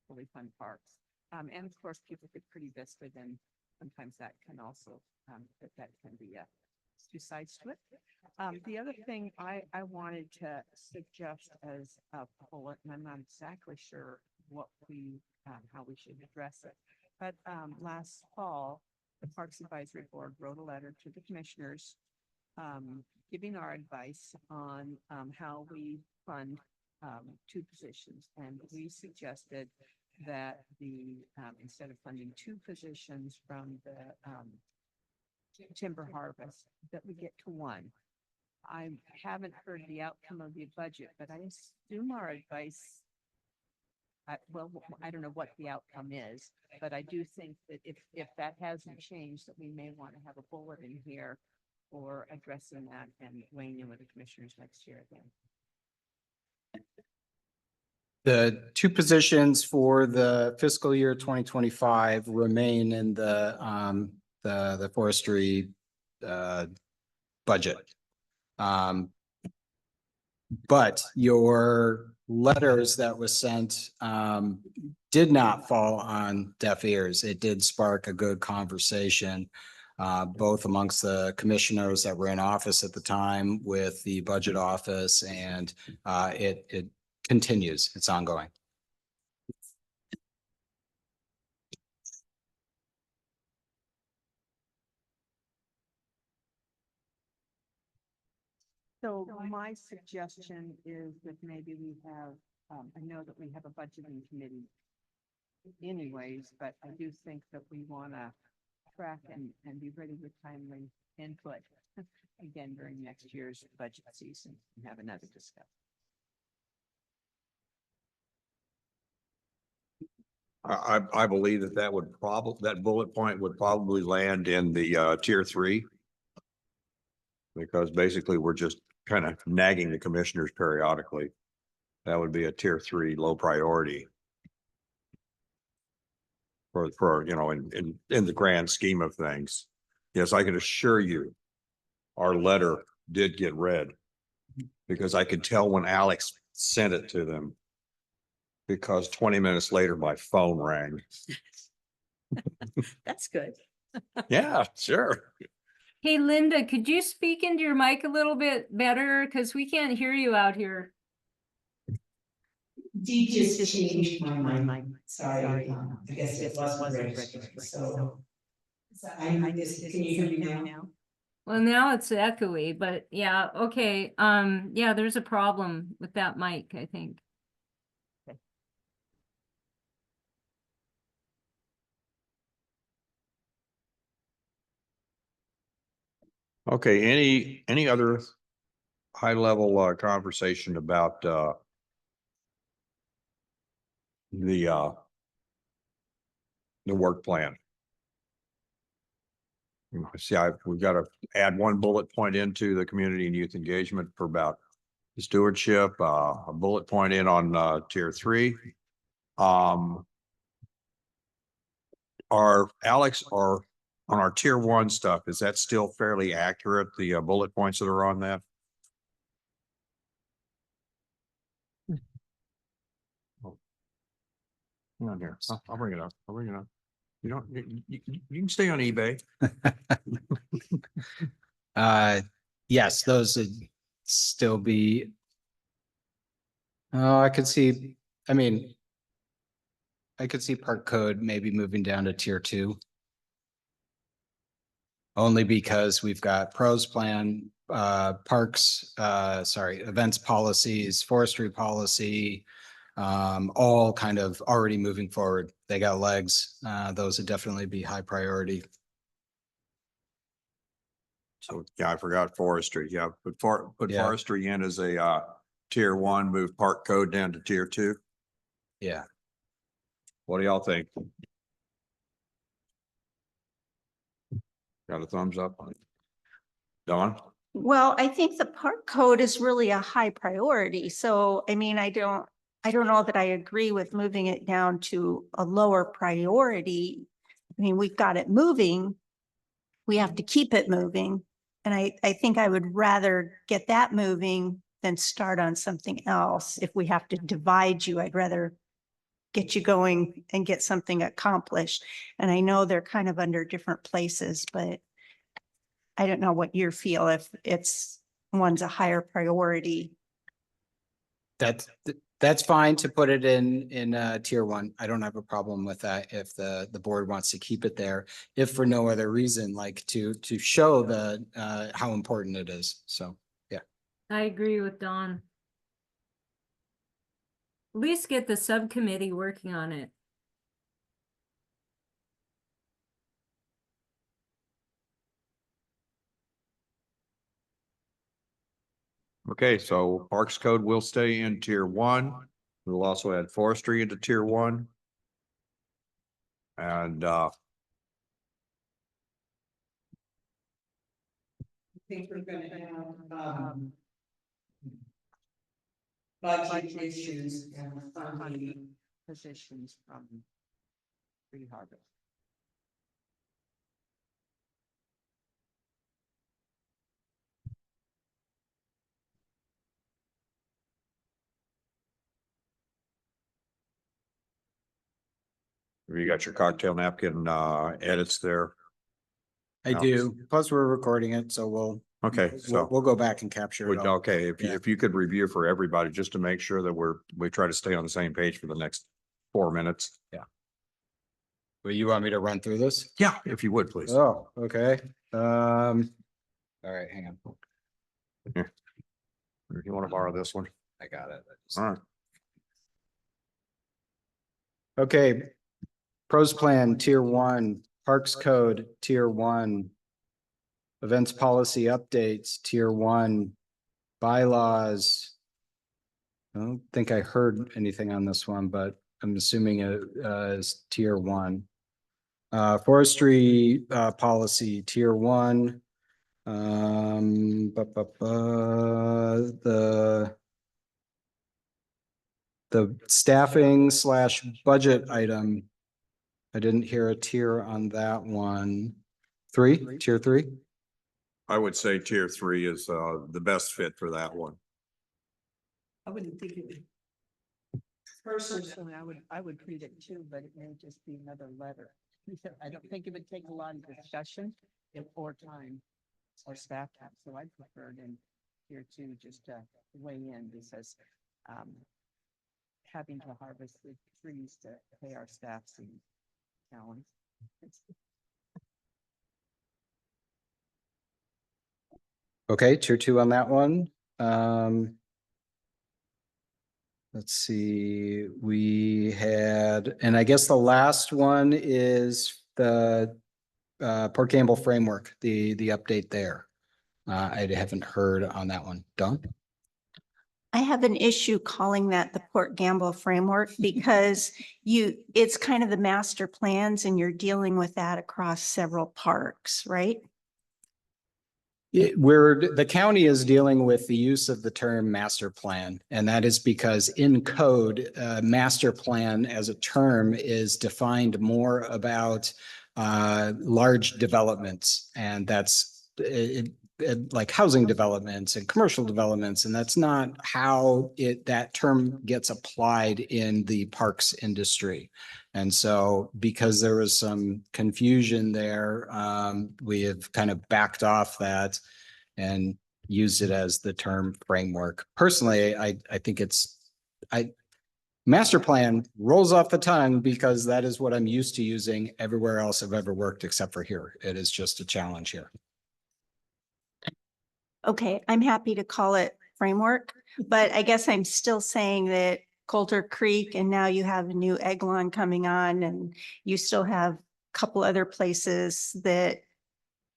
fully fund parks. And of course, people get pretty vested, and sometimes that can also, that can be two sides to it. The other thing I wanted to suggest as a bullet, and I'm not exactly sure what how we should address it, but last fall, the Parks Advisory Board wrote a letter to the commissioners giving our advice on how we fund two positions. And we suggested that instead of funding two positions from the timber harvest, that we get to one. I haven't heard the outcome of the budget, but I assume our advice, well, I don't know what the outcome is, but I do think that if that hasn't changed, that we may want to have a bullet in here for addressing that and weighing in with the commissioners next year again. The two positions for the fiscal year 2025 remain in the forestry budget. But your letters that was sent did not fall on deaf ears. It did spark a good conversation. both amongst the commissioners that were in office at the time with the budget office, and it continues. It's ongoing. So my suggestion is that maybe we have, I know that we have a budgeting committee anyways, but I do think that we want to track and be ready with timely input again during next year's budget season and have another discussion. I believe that would that bullet point would probably land in the tier 3. Because basically we're just kind of nagging the commissioners periodically. That would be a tier 3 low priority. For, you know, in the grand scheme of things. Yes, I can assure you, our letter did get read. Because I could tell when Alex sent it to them. Because 20 minutes later, my phone rang. That's good. Yeah, sure. Hey, Linda, could you speak into your mic a little bit better? Because we can't hear you out here. Dee just changed my mic. Sorry, I guess it wasn't registered, so. I just, can you hear me now? Well, now it's echoey, but yeah, okay. Yeah, there's a problem with that mic, I think. Okay, any other high level conversation about the work plan? See, we've got to add one bullet point into the community and youth engagement for about the stewardship, a bullet point in on tier 3. Are Alex or on our tier 1 stuff, is that still fairly accurate? The bullet points that are on that? Hang on here. I'll bring it up. I'll bring it up. You don't, you can stay on eBay. Yes, those would still be. Oh, I could see, I mean, I could see park code maybe moving down to tier 2. Only because we've got pros plan, parks, events policies, forestry policy, all kind of already moving forward. They got legs. Those would definitely be high priority. So yeah, I forgot forestry. Yeah, put Yeah. forestry in as a tier 1, move park code down to tier 2. Yeah. What do y'all think? Got a thumbs up on it? Dawn? Well, I think the park code is really a high priority. So, I mean, I don't know that I agree with moving it down to a lower priority. I mean, we've got it moving. We have to keep it moving. And I think I would rather get that moving than start on something else. If we have to divide you, I'd rather get you going and get something accomplished. And I know they're kind of under different places, but I don't know what you feel if it's one's a higher priority. That's fine to put it in tier 1. I don't have a problem with that if the board wants to keep it there, if for no other reason, like to show the how important it is. So, yeah. I agree with Dawn. At least get the subcommittee working on it. Okay, so parks code will stay in tier 1. We'll also add forestry into tier 1. And I think we're gonna have, budget issues and funding. Positions from Free Harbor. you got your cocktail napkin edits there. I No. do. Plus, we're recording it, so Okay, we'll so, go back and capture it all. okay, Yeah. if you could review for everybody, just to make sure that we try to stay on the same page for the next 4 minutes. Well, you want me to run through this? Yeah, if you would, please. Oh, okay. All right, hang on. If you want to borrow this one. I got it. All right. Okay. Pros plan, tier 1, parks code, tier 1. Events policy updates, tier 1, bylaws. I don't think I heard anything on this one, but I'm assuming it is tier 1. Forestry policy, tier 1. The staffing / budget item. I didn't hear a tier on that one. Tier 3? I would say tier 3 is the best fit for that one. I wouldn't think it would. Personally, I would read it too, but it may just be another letter. I don't think it would take a lot of discussion or time or staff time, so I'd prefer it in here too, just to weigh in because having to harvest the trees to pay our staff seems challenge. Okay, tier 2 on that one. Let's see, we had, and I guess the last one is the Port Campbell framework, the update there. I haven't heard on that one. Dawn? I have an issue calling that the Port Gamble framework because it's kind of the master plans and you're dealing with that across several parks, right? The county is dealing with the use of the term master plan, and that is because in code, master plan as a term is defined more about large developments, and that's like housing developments and commercial developments, and that's not how that term gets applied in the parks industry. And so because there was some confusion there, we have kind of backed off that and used it as the term framework. Personally, I think master plan rolls off the tongue because that is what I'm used to using everywhere else I've ever worked except for here. It is just a challenge here. Okay, I'm happy to call it framework, but I guess I'm still saying that Coulter Creek and now you have a new Eglon coming on and you still have a couple other places that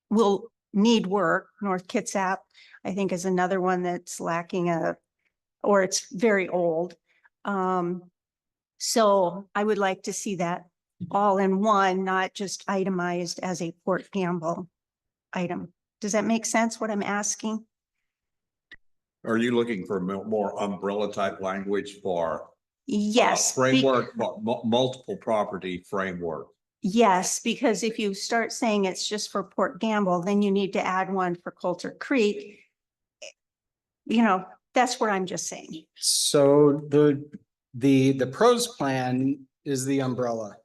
will need work. North Kitsap, I think, is another one that's lacking or it's very old. So I would like to see that all in one, not just itemized as a Port Campbell item. Does that make sense what I'm asking? Are you looking for more umbrella type language for? Yes. Framework, multiple property framework. Yes, because if you start saying it's just for Port Gamble, then you need to add one for Coulter Creek. You know, that's what I'm just saying. So the pros plan is the umbrella.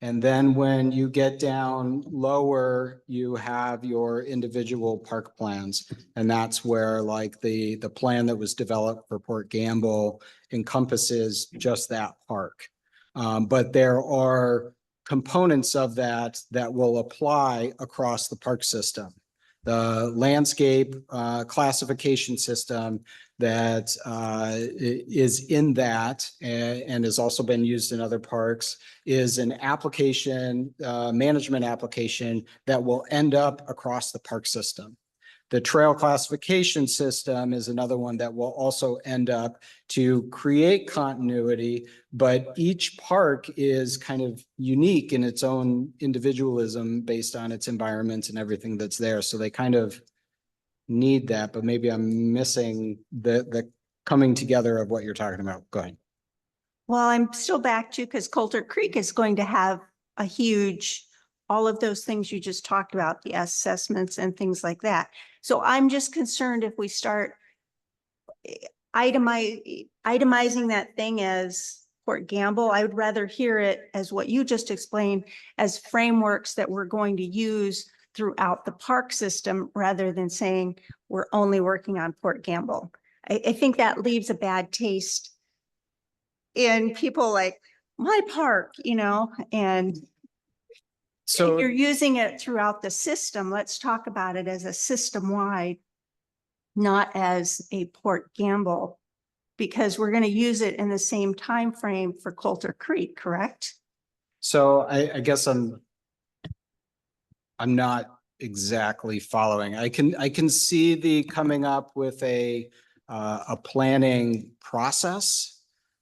And then when you get down lower, you have your individual park plans. And that's where like the plan that was developed for Port Gamble encompasses just that park. But there are components of that will apply across the park system. The landscape classification system that is in that and has also been used in other parks is an application, management application that will end up across the park system. The trail classification system is another one that will also end up to create continuity, but each park is kind of unique in its own individualism based on its environment and everything that's there. So they kind of need that, but maybe I'm missing the coming together of what you're talking about. Go ahead. Well, I'm still back to because Coulter Creek is going to have a huge, all of those things you just talked about, the assessments and things like that. So I'm just concerned if we start itemizing that thing as Port Gamble, I would rather hear it as what you just explained as frameworks that we're going to use throughout the park system rather than saying we're only working on Port Gamble. I think that leaves a bad taste in people like my park, and So. if you're using it throughout the system, let's talk about it as a system-wide, not as a Port Gamble, because we're going to use it in the same time frame for Coulter Creek, correct? So I guess I'm not exactly following. I can see the coming up with a planning process,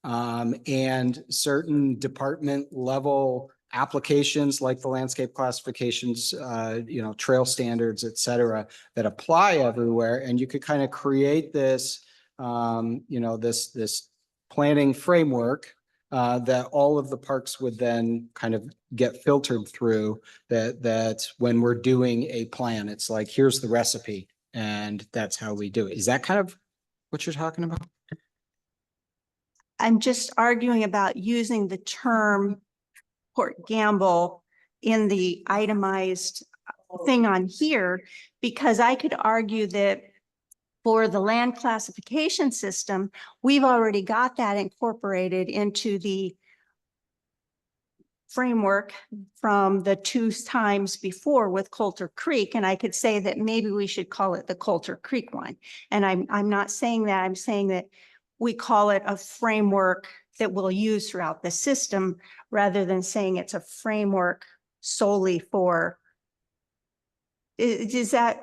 and certain department level applications like the landscape classifications, trail standards, et cetera, that apply everywhere. And you could kind of create this, this planning framework that all of the parks would then kind of get filtered through, that when we're doing a plan, it's like, here's the recipe and that's how we do it. Is that kind of what you're talking about? I'm just arguing about using the term Port Gamble in the itemized thing on here, because I could argue that for the land classification system, we've already got that incorporated into the framework from the 2 times before with Coulter Creek. And I could say that maybe we should call it the Coulter Creek one. And I'm not saying that. I'm saying that we call it a framework that we'll use throughout the system rather than saying it's a framework solely for. Is that?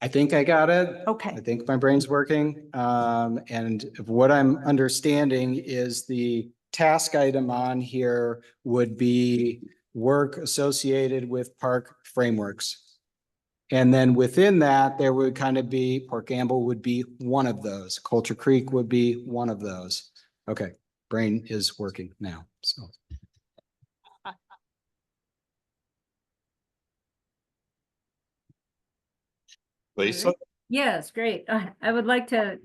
I think I got it. Okay. I think my brain's working. And what I'm understanding is the task item on here would be work associated with park frameworks. And then within that, there would kind of be, Port Gamble would be one of those. Coulter Creek would be one of those. Okay, brain is working now, so. Lisa? Yes, great. I would like to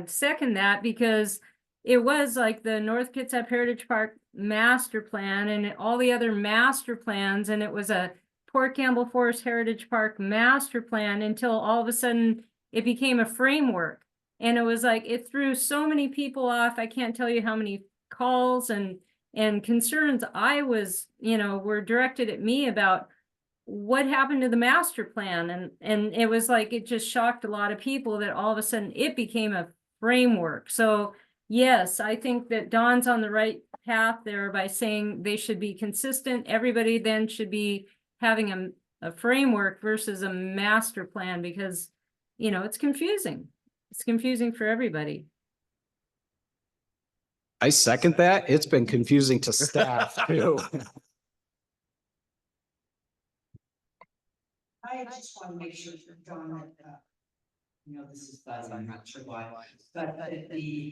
second that, because it was like the North Kitsap Heritage Park master plan and all the other master plans, and it was a Port Campbell Forest Heritage Park master plan until all of a sudden it became a framework. And it was like, it threw so many people off. I can't tell you how many calls and concerns I was, were directed at me about what happened to the master plan. And it was like, it just shocked a lot of people that all of a sudden it became a framework. So yes, I think that Dawn's on the right path there by saying they should be consistent. Everybody then should be having a framework versus a master plan, because, it's confusing. It's confusing for everybody. I second that. It's been confusing to staff too. I just want to make sure, John, that, this is buzz, I'm not sure why, but the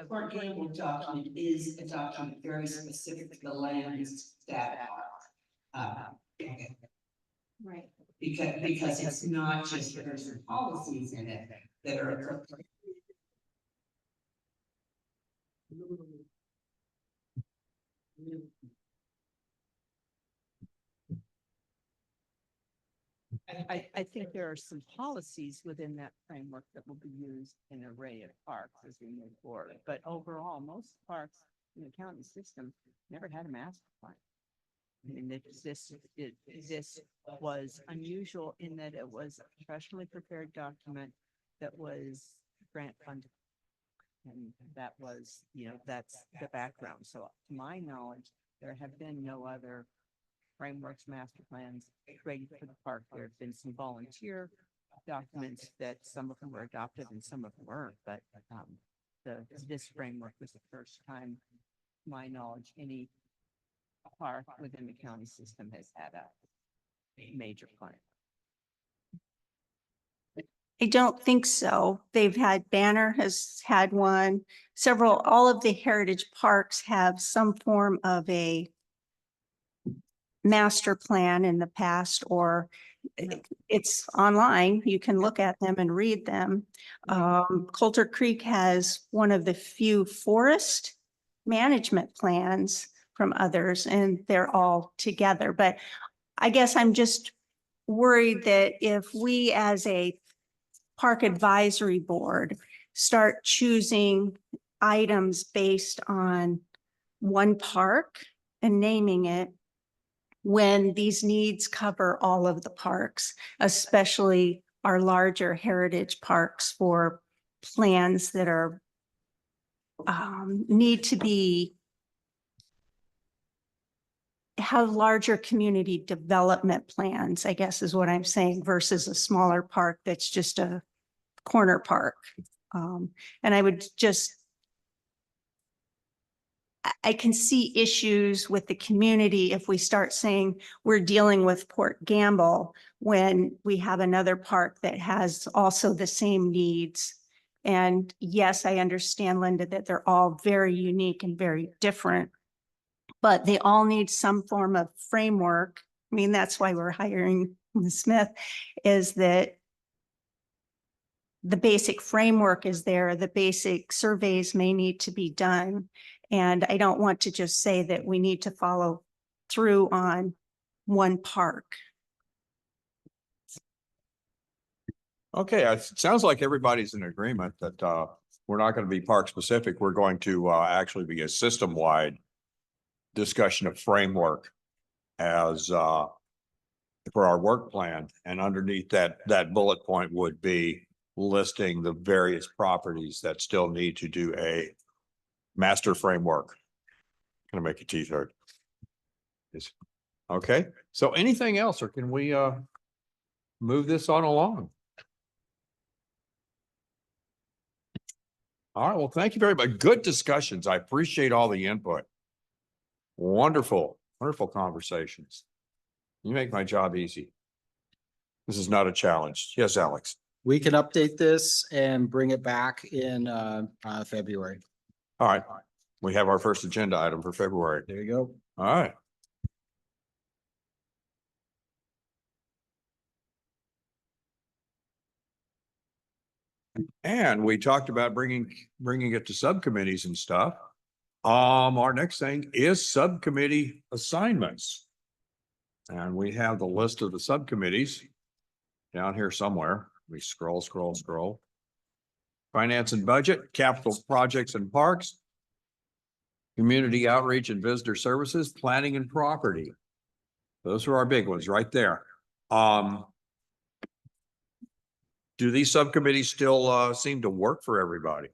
Port Gamble document is a document very specific to the lands that are, Right. because it's not just that there's some policies in it that are. I think there are some policies within that framework that will be used in an array of parks as we move forward. But overall, most parks in the county system never had a master plan. I mean, this was unusual in that it was a professionally prepared document that was grant funded. And that was, that's the background. So to my knowledge, there have been no other frameworks, master plans created for the park. There have been some volunteer documents that some of them were adopted and some of them weren't, but this framework was the first time, to my knowledge, any park within the county system has had a major plan. I don't think so. They've had, Banner has had one, all of the heritage parks have some form of a master plan in the past, or it's online. You can look at them and read them. Coulter Creek has one of the few forest management plans from others, and they're all together. But I guess I'm just worried that if we as a park advisory board start choosing items based on one park and naming it, when these needs cover all of the parks, especially our larger heritage parks for plans that are need to be have larger community development plans, I guess is what I'm saying, versus a smaller park that's just a corner park. And I would just, I can see issues with the community if we start saying we're dealing with Port Gamble when we have another park that has also the same needs. And yes, I understand, Linda, that they're all very unique and very different, but they all need some form of framework. I mean, that's why we're hiring Ms. Smith, is that the basic framework is there, the basic surveys may need to be done. And I don't want to just say that we need to follow through on one park. Okay, it sounds like everybody's in agreement that we're not going to be park specific. We're going to actually be a system-wide discussion of framework as for our work plan. And underneath that bullet point would be listing the various properties that still need to do a master framework. Gonna make your teeth hurt. Okay, so anything else, or can we move this on along? All right, well, thank you very much. Good discussions. I appreciate all the input. Wonderful, wonderful conversations. You make my job easy. This is not a challenge. Yes, Alex. We can update this and bring it back in February. All right, we have our first agenda item for February. There you go. All right. And we talked about bringing it to subcommittees and stuff. Our next thing is subcommittee assignments. And we have the list of the subcommittees down here somewhere. We scroll. Finance and budget, capital projects and parks, community outreach and visitor services, planning and property. Those are our big ones right there. Do these subcommittees still seem to work for everybody?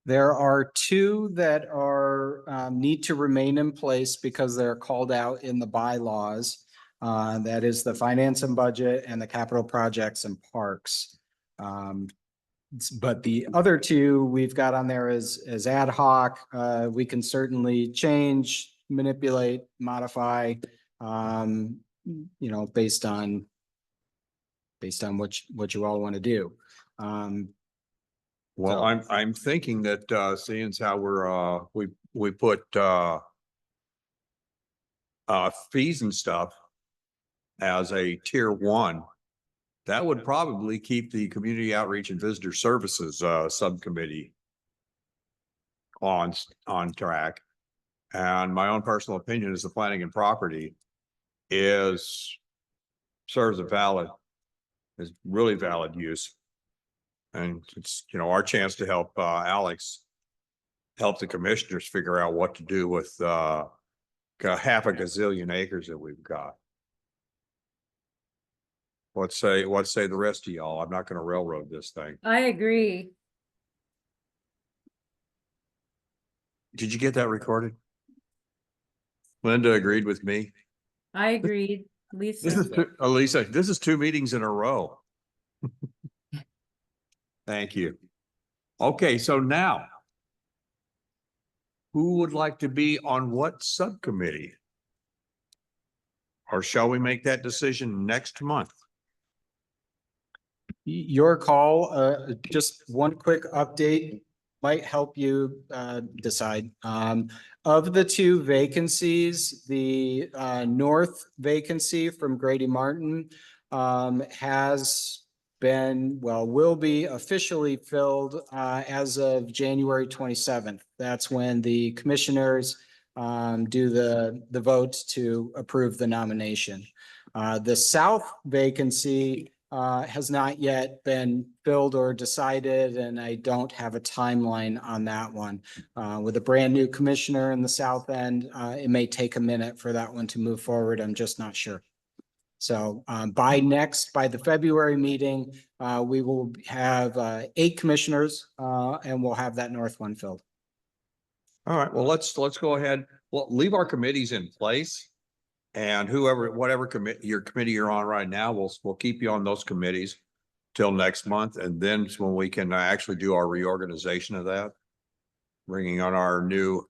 There are two that are need to remain in place because they're called out in the bylaws. That is the finance and budget and the capital projects and parks. But the other two we've got on there as ad hoc. We can certainly change, manipulate, modify, based on what you all want to do. Well, I'm thinking that seeing as how we're we put fees and stuff as a tier 1, that would probably keep the community outreach and visitor services subcommittee on track. And my own personal opinion is the planning and property serves is really valid use. And it's, our chance to help Alex help the commissioners figure out what to do with half a gazillion acres that we've got. What say the rest of y'all? I'm not going to railroad this thing. I agree. Did you get that recorded? Linda agreed with me. I agreed. Lisa. Lisa, this is 2 meetings in a row. Thank you. Okay, so now, who would like to be on what subcommittee? Or shall we make that decision next month? Your call, just one quick update might help you decide. Of the 2 vacancies, the north vacancy from Grady Martin has will be officially filled as of January 27th. That's when the commissioners do the vote to approve the nomination. The South vacancy has not yet been filled or decided, and I don't have a timeline on that one. With a brand new commissioner in the South End, it may take a minute for that one to move forward. I'm just not sure. So by the February meeting, we will have 8 commissioners and we'll have that north one filled. All right, well, let's go ahead. Well, leave our committees in place. And whatever committee you're on right now, we'll keep you on those committees till next month. And then it's when we can actually do our reorganization of that. Bringing on our new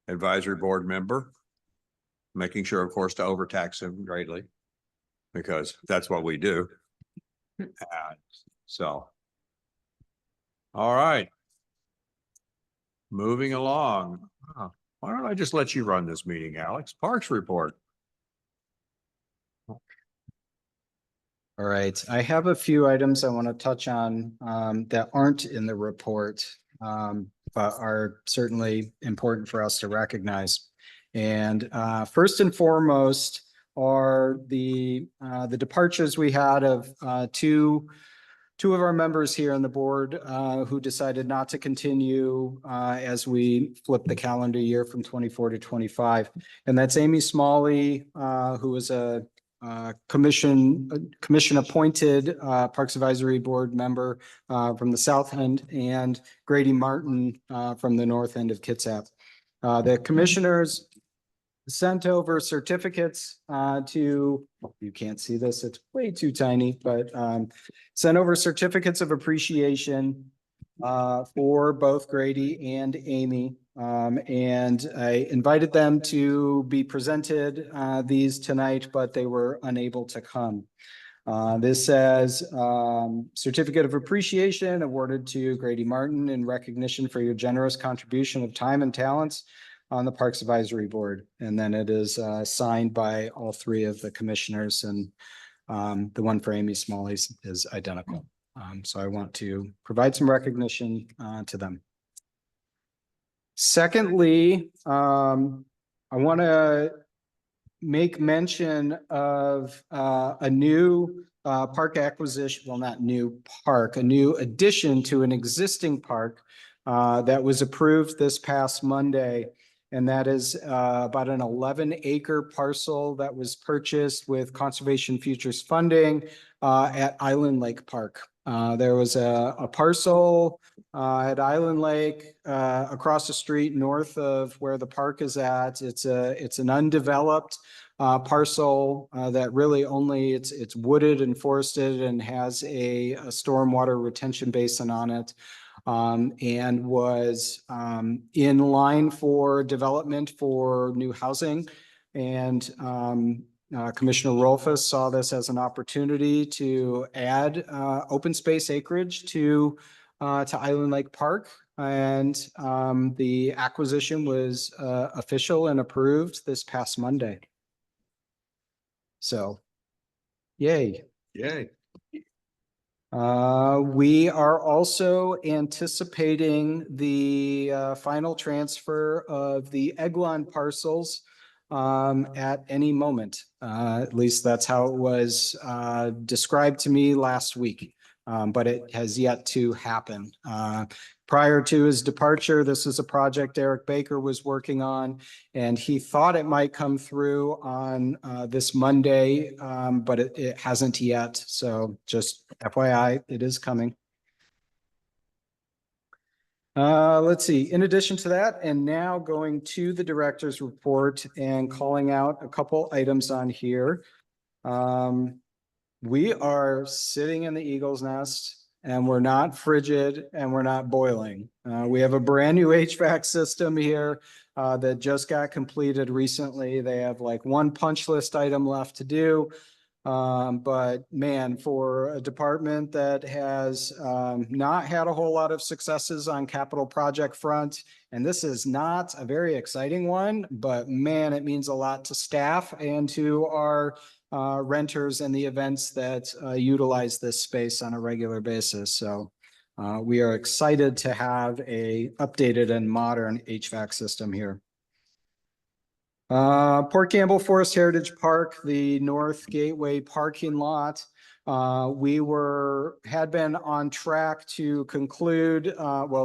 advisory board member. Making sure, of course, to overtax him greatly. Because that's what we do. So. All right. Moving along. Why don't I just let you run this meeting, Alex? Parks report. All right, I have a few items I want to touch on that aren't in the report, but are certainly important for us to recognize. And first and foremost are the departures we had of two of our members here on the board who decided not to continue as we flip the calendar year from 24 to 25. And that's Amy Smalley, who was a commission appointed Parks Advisory Board member from the South End, and Grady Martin from the North End of Kitsap. The commissioners sent over certificates you can't see this, it's way too tiny, but sent over certificates of appreciation for both Grady and Amy. And I invited them to be presented these tonight, but they were unable to come. This says certificate of appreciation awarded to Grady Martin in recognition for your generous contribution of time and talents on the Parks Advisory Board. And then it is signed by all 3 of the commissioners, and the one for Amy Smalley is identical. So I want to provide some recognition to them. Secondly, I want to make mention of a new park acquisition, well, not new park, a new addition to an existing park that was approved this past Monday. And that is about an 11-acre parcel that was purchased with Conservation Futures funding at Island Lake Park. There was a parcel at Island Lake across the street north of where the park is at. It's an undeveloped parcel that really only it's wooded and forested and has a stormwater retention basin on it. And was in line for development for new housing. And Commissioner Rolfus saw this as an opportunity to add open space acreage to Island Lake Park. And the acquisition was official and approved this past Monday. So, yay. Yay. We are also anticipating the final transfer of the Eglon parcels at any moment. At least that's how it was described to me last week, but it has yet to happen. Prior to his departure, this is a project Eric Baker was working on, and he thought it might come through on this Monday, but it hasn't yet. So just FYI, it is coming. Let's see. In addition to that, and now going to the director's report and calling out a couple items on here. We are sitting in the eagle's nest. And we're not frigid and we're not boiling. We have a brand new HVAC system here that just got completed recently. They have like one punch list item left to do. But man, for a department that has not had a whole lot of successes on capital project front, and this is not a very exciting one, but man, it means a lot to staff and to our renters and the events that utilize this space on a regular basis. So we are excited to have a updated and modern HVAC system here. Port Campbell Forest Heritage Park, the North Gateway parking lot. We had been on track to conclude,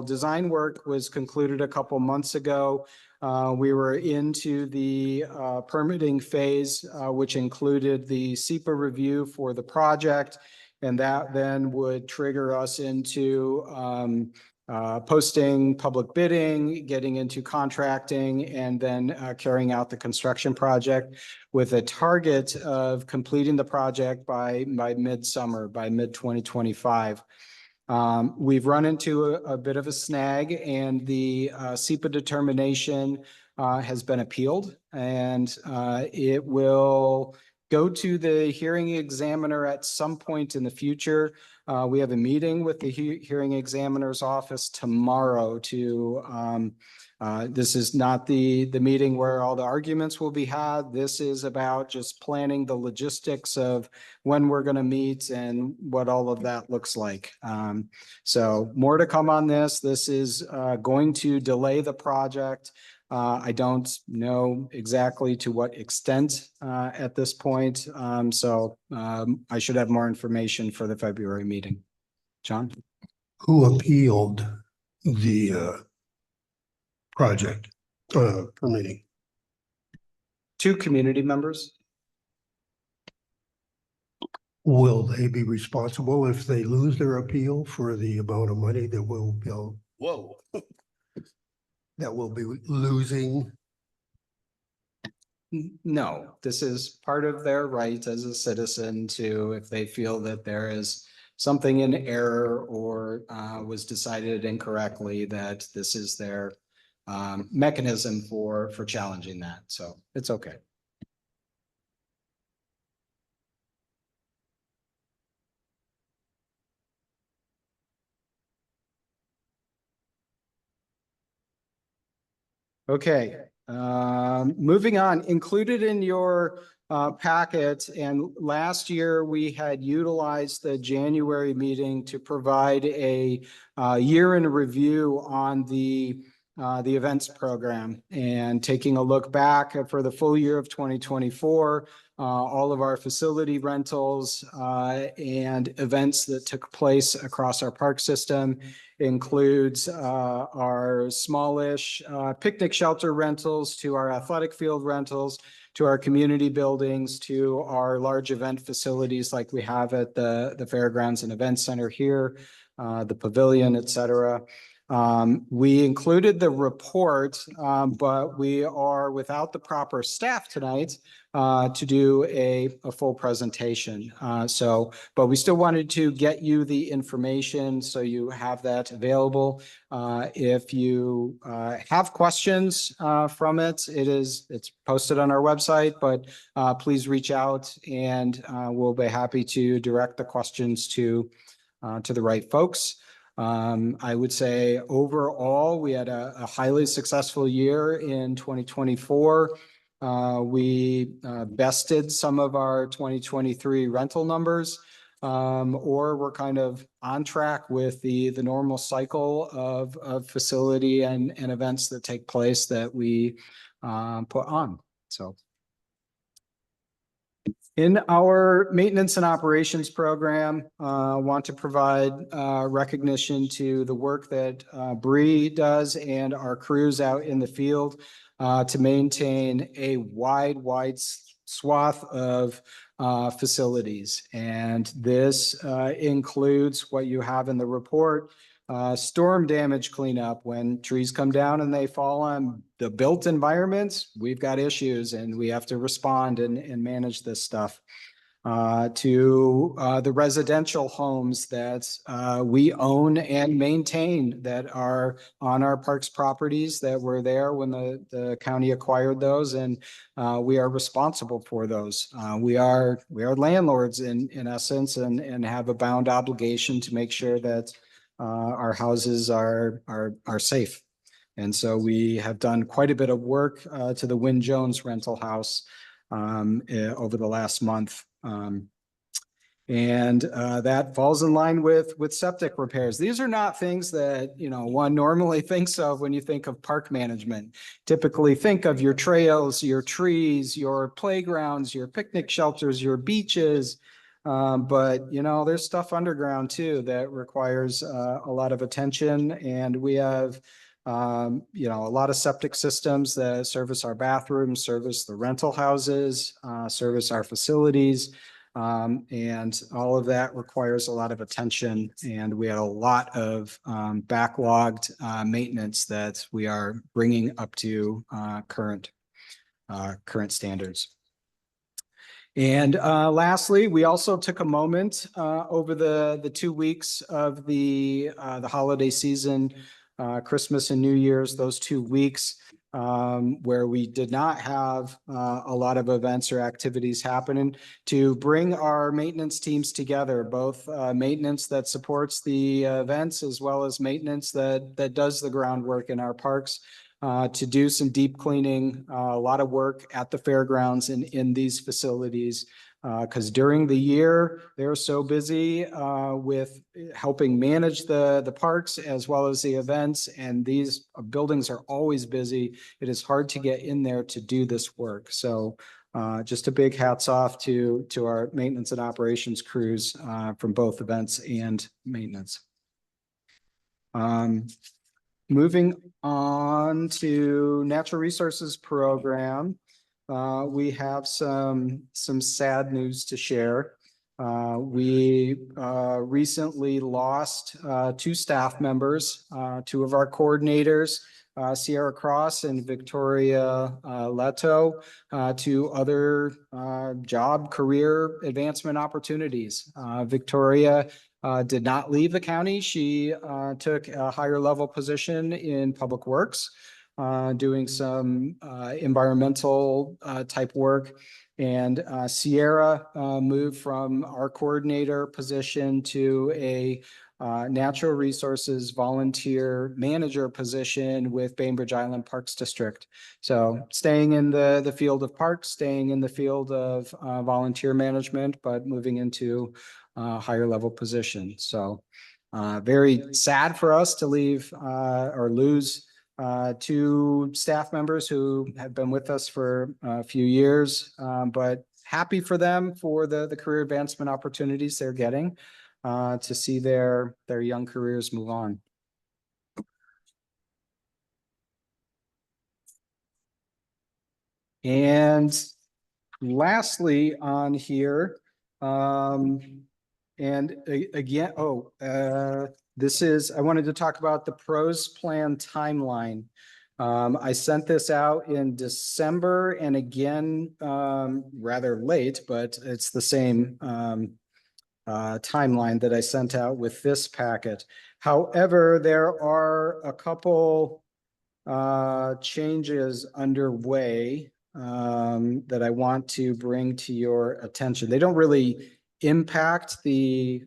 design work was concluded a couple months ago. We were into the permitting phase, which included the SEPA review for the project. And that then would trigger us into posting public bidding, getting into contracting, and then carrying out the construction project with a target of completing the project by midsummer, by mid-2025. We've run into a bit of a snag, and the SEPA determination has been appealed, and it will go to the hearing examiner at some point in the future. We have a meeting with the hearing examiner's office tomorrow to, this is not the meeting where all the arguments will be had. This is about just planning the logistics of when we're going to meet and what all of that looks like. So more to come on this. This is going to delay the project. I don't know exactly to what extent at this point. I should have more information for the February meeting. John? Who appealed the project permitting? 2 community members. Will they be responsible if they lose their appeal for the amount of money that will be, that will be losing? No, this is part of their right as a citizen to, if they feel that there is something in error or was decided incorrectly, that this is their mechanism for challenging that. So it's okay. Okay, moving on, included in your packet, and last year we had utilized the January meeting to provide a year in review on the events program, and taking a look back for the full year of 2024, all of our facility rentals and events that took place across our park system includes our smallish picnic shelter rentals, to our athletic field rentals, to our community buildings, to our large event facilities like we have at the Fairgrounds and Event Center here, the pavilion, et cetera. We included the report, but we are without the proper staff tonight to do a full presentation. But we still wanted to get you the information so you have that available. If you have questions from it, it's posted on our website, but please reach out and we'll be happy to direct the questions to the right folks. I would say overall, we had a highly successful year in 2024. We bested some of our 2023 rental numbers, or we're kind of on track with the normal cycle of facility and events that take place that we put on. So in our maintenance and operations program, want to provide recognition to the work that Bree does and our crews out in the field to maintain a wide swath of facilities. And this includes what you have in the report, storm damage cleanup. When trees come down and they fall on the built environments, we've got issues and we have to respond and manage this stuff. To the residential homes that we own and maintain that are on our parks properties that were there when the county acquired those, and we are responsible for those. We are landlords in essence, and have a bound obligation to make sure that our houses are safe. And so we have done quite a bit of work to the Wynn Jones rental house. over the last month. And that falls in line with septic repairs. These are not things that, you know, one normally thinks of when you think of park management. Typically think of your trails, your trees, your playgrounds, your picnic shelters, your beaches. But, you know, there's stuff underground too that requires a lot of attention. And we have, you know, a lot of septic systems that service our bathrooms, service the rental houses, service our facilities. And all of that requires a lot of attention, and we had a lot of backlogged maintenance that we are bringing up to current standards. And lastly, we also took a moment over the 2 weeks of the holiday season, Christmas and New Year's, those 2 weeks where we did not have a lot of events or activities happening, to bring our maintenance teams together, both maintenance that supports the events as well as maintenance that does the groundwork in our parks, to do some deep cleaning, a lot of work at the fairgrounds and in these facilities. Because during the year, they're so busy with helping manage the parks as well as the events, and these buildings are always busy. It is hard to get in there to do this work. So just a big hats off to our maintenance and operations crews from both events and maintenance. Moving on to natural resources program. We have some sad news to share. We recently lost 2 staff members, 2 of our coordinators, Sierra Cross and Victoria Leto, to other job career advancement opportunities. Victoria did not leave the county. She took a higher level position in public works, doing some environmental type work. And Sierra moved from our coordinator position to a natural resources volunteer manager position with Bainbridge Island Parks District. So staying in the field of parks, staying in the field of volunteer management, but moving into higher level position. So very sad for us to leave or lose 2 staff members who have been with us for a few years, but happy for them for the career advancement opportunities they're getting, to see their young careers move on. And lastly on here, and again, I wanted to talk about the pros plan timeline. I sent this out in December and again, rather late, but it's the same timeline that I sent out with this packet. However, there are a couple changes underway that I want to bring to your attention. They don't really impact the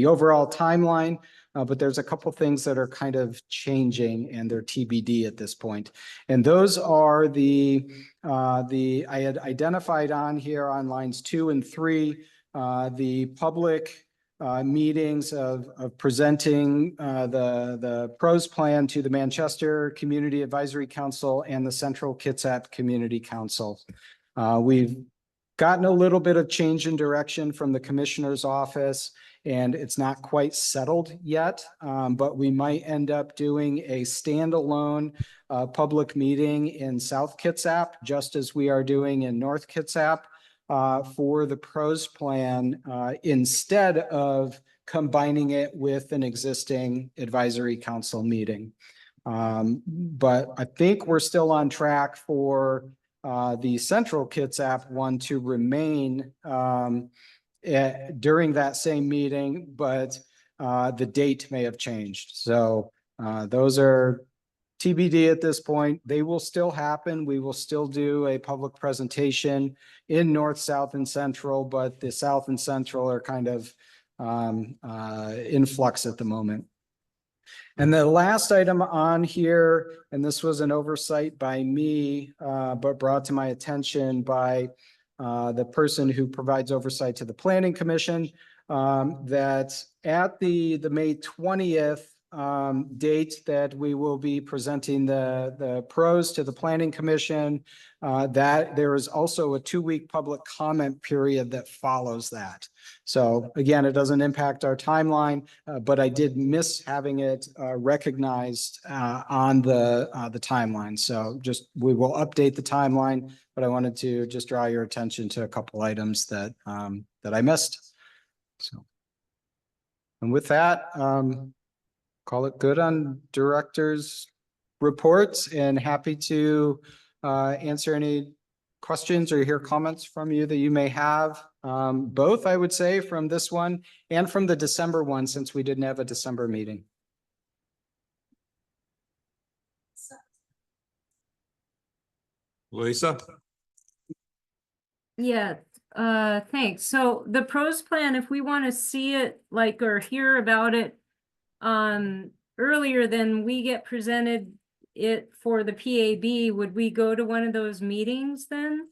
overall timeline, but there's a couple things that are kind of changing and they're TBD at this point. And those are I had identified on here on lines 2 and 3, the public meetings of presenting the pros plan to the Manchester Community Advisory Council and the Central Kitsap Community Council. We've gotten a little bit of change in direction from the commissioner's office, and it's not quite settled yet, but we might end up doing a standalone public meeting in South Kitsap, just as we are doing in North Kitsap, for the pros plan, instead of combining it with an existing advisory council meeting. But I think we're still on track for the Central Kitsap one to remain during that same meeting, but the date may have changed. So those are TBD at this point. They will still happen. We will still do a public presentation in North, South, and Central, but the South and Central are kind of in flux at the moment. And the last item on here, and this was an oversight by me, but brought to my attention by the person who provides oversight to the Planning Commission, that at the May 20th date that we will be presenting the pros to the Planning Commission, that there is also a 2-week public comment period that follows that. So again, it doesn't impact our timeline, but I did miss having it recognized on the timeline. So just, we will update the timeline, but I wanted to just draw your attention to a couple items that I missed. So, and with that, call it good on directors' reports, and happy to answer any questions or hear comments from you that you may have. Both, I would say, from this one and from the December one, since we didn't have a December meeting. Lisa? Yeah, thanks. So the pros plan, if we want to see it like or hear about it earlier than we get presented it for the PAB, would we go to one of those meetings then?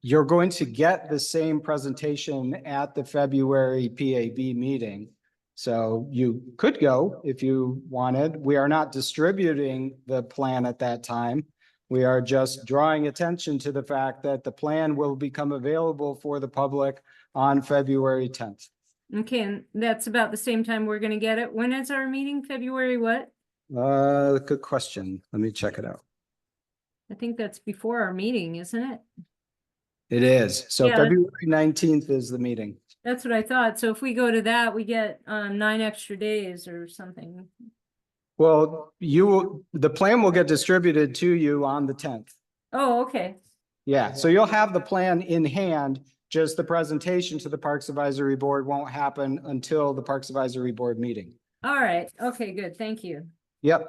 You're going to get the same presentation at the February PAB meeting. So you could go if you wanted. We are not distributing the plan at that time. We are just drawing attention to the fact that the plan will become available for the public on February 10th. Okay, and that's about the same time we're gonna get it. When is our meeting? February what? Good question. Let me check it out. I think that's before our meeting, isn't it? It is. So Yeah. February 19th is the meeting. That's what I thought. So if we go to that, we get 9 extra days or something. Well, the plan will get distributed to you on the 10th. Oh, okay. Yeah, so you'll have the plan in hand, just the presentation to the Parks Advisory Board won't happen until the Parks Advisory Board meeting. All right. Okay, good. Thank you. Yep.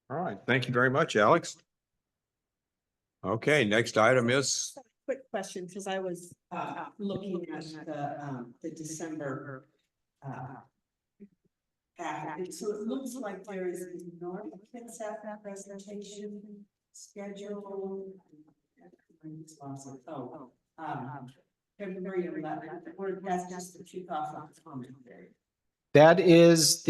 All right, thank you very much, Alex. Okay, next item is, Quick question, because I was looking at the December packet. So it looks like there is no Kitsap presentation scheduled. February 11th, or that's just the kickoff of the commentary. That is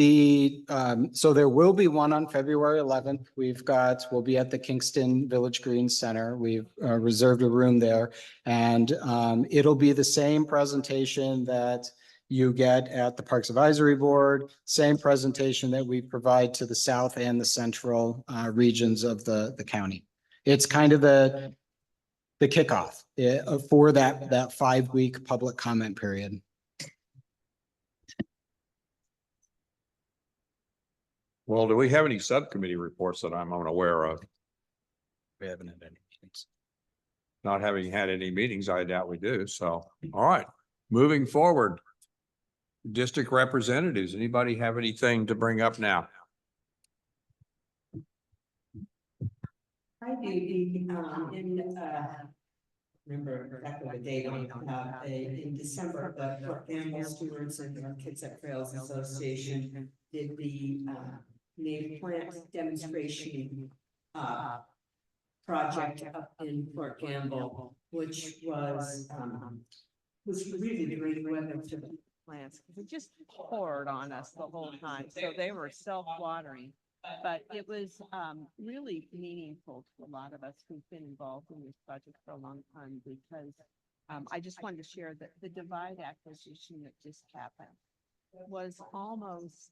so there will be one on February 11th. We'll be at the Kingston Village Green Center. We've reserved a room there, and it'll be the same presentation that you get at the Parks Advisory Board, same presentation that we provide to the south and the central regions of the county. It's kind of the kickoff for that 5-week public comment period. well, do we have any subcommittee reports that I'm unaware of? We haven't had any meetings. Not having had any meetings, I doubt we do. So, all right, moving forward. District representatives, anybody have anything to bring up now? I do, remember exactly the date on, in December, the Fort Campbell Stewards and the Kids at Trails Association did the native plant demonstration project up in Fort Campbell, which was really great weather to the plants, because it just poured on us the whole time, so they were self-watering. But it was really meaningful to a lot of us who've been involved in this project for a long time, because I just wanted to share that the Divide acquisition that just happened was almost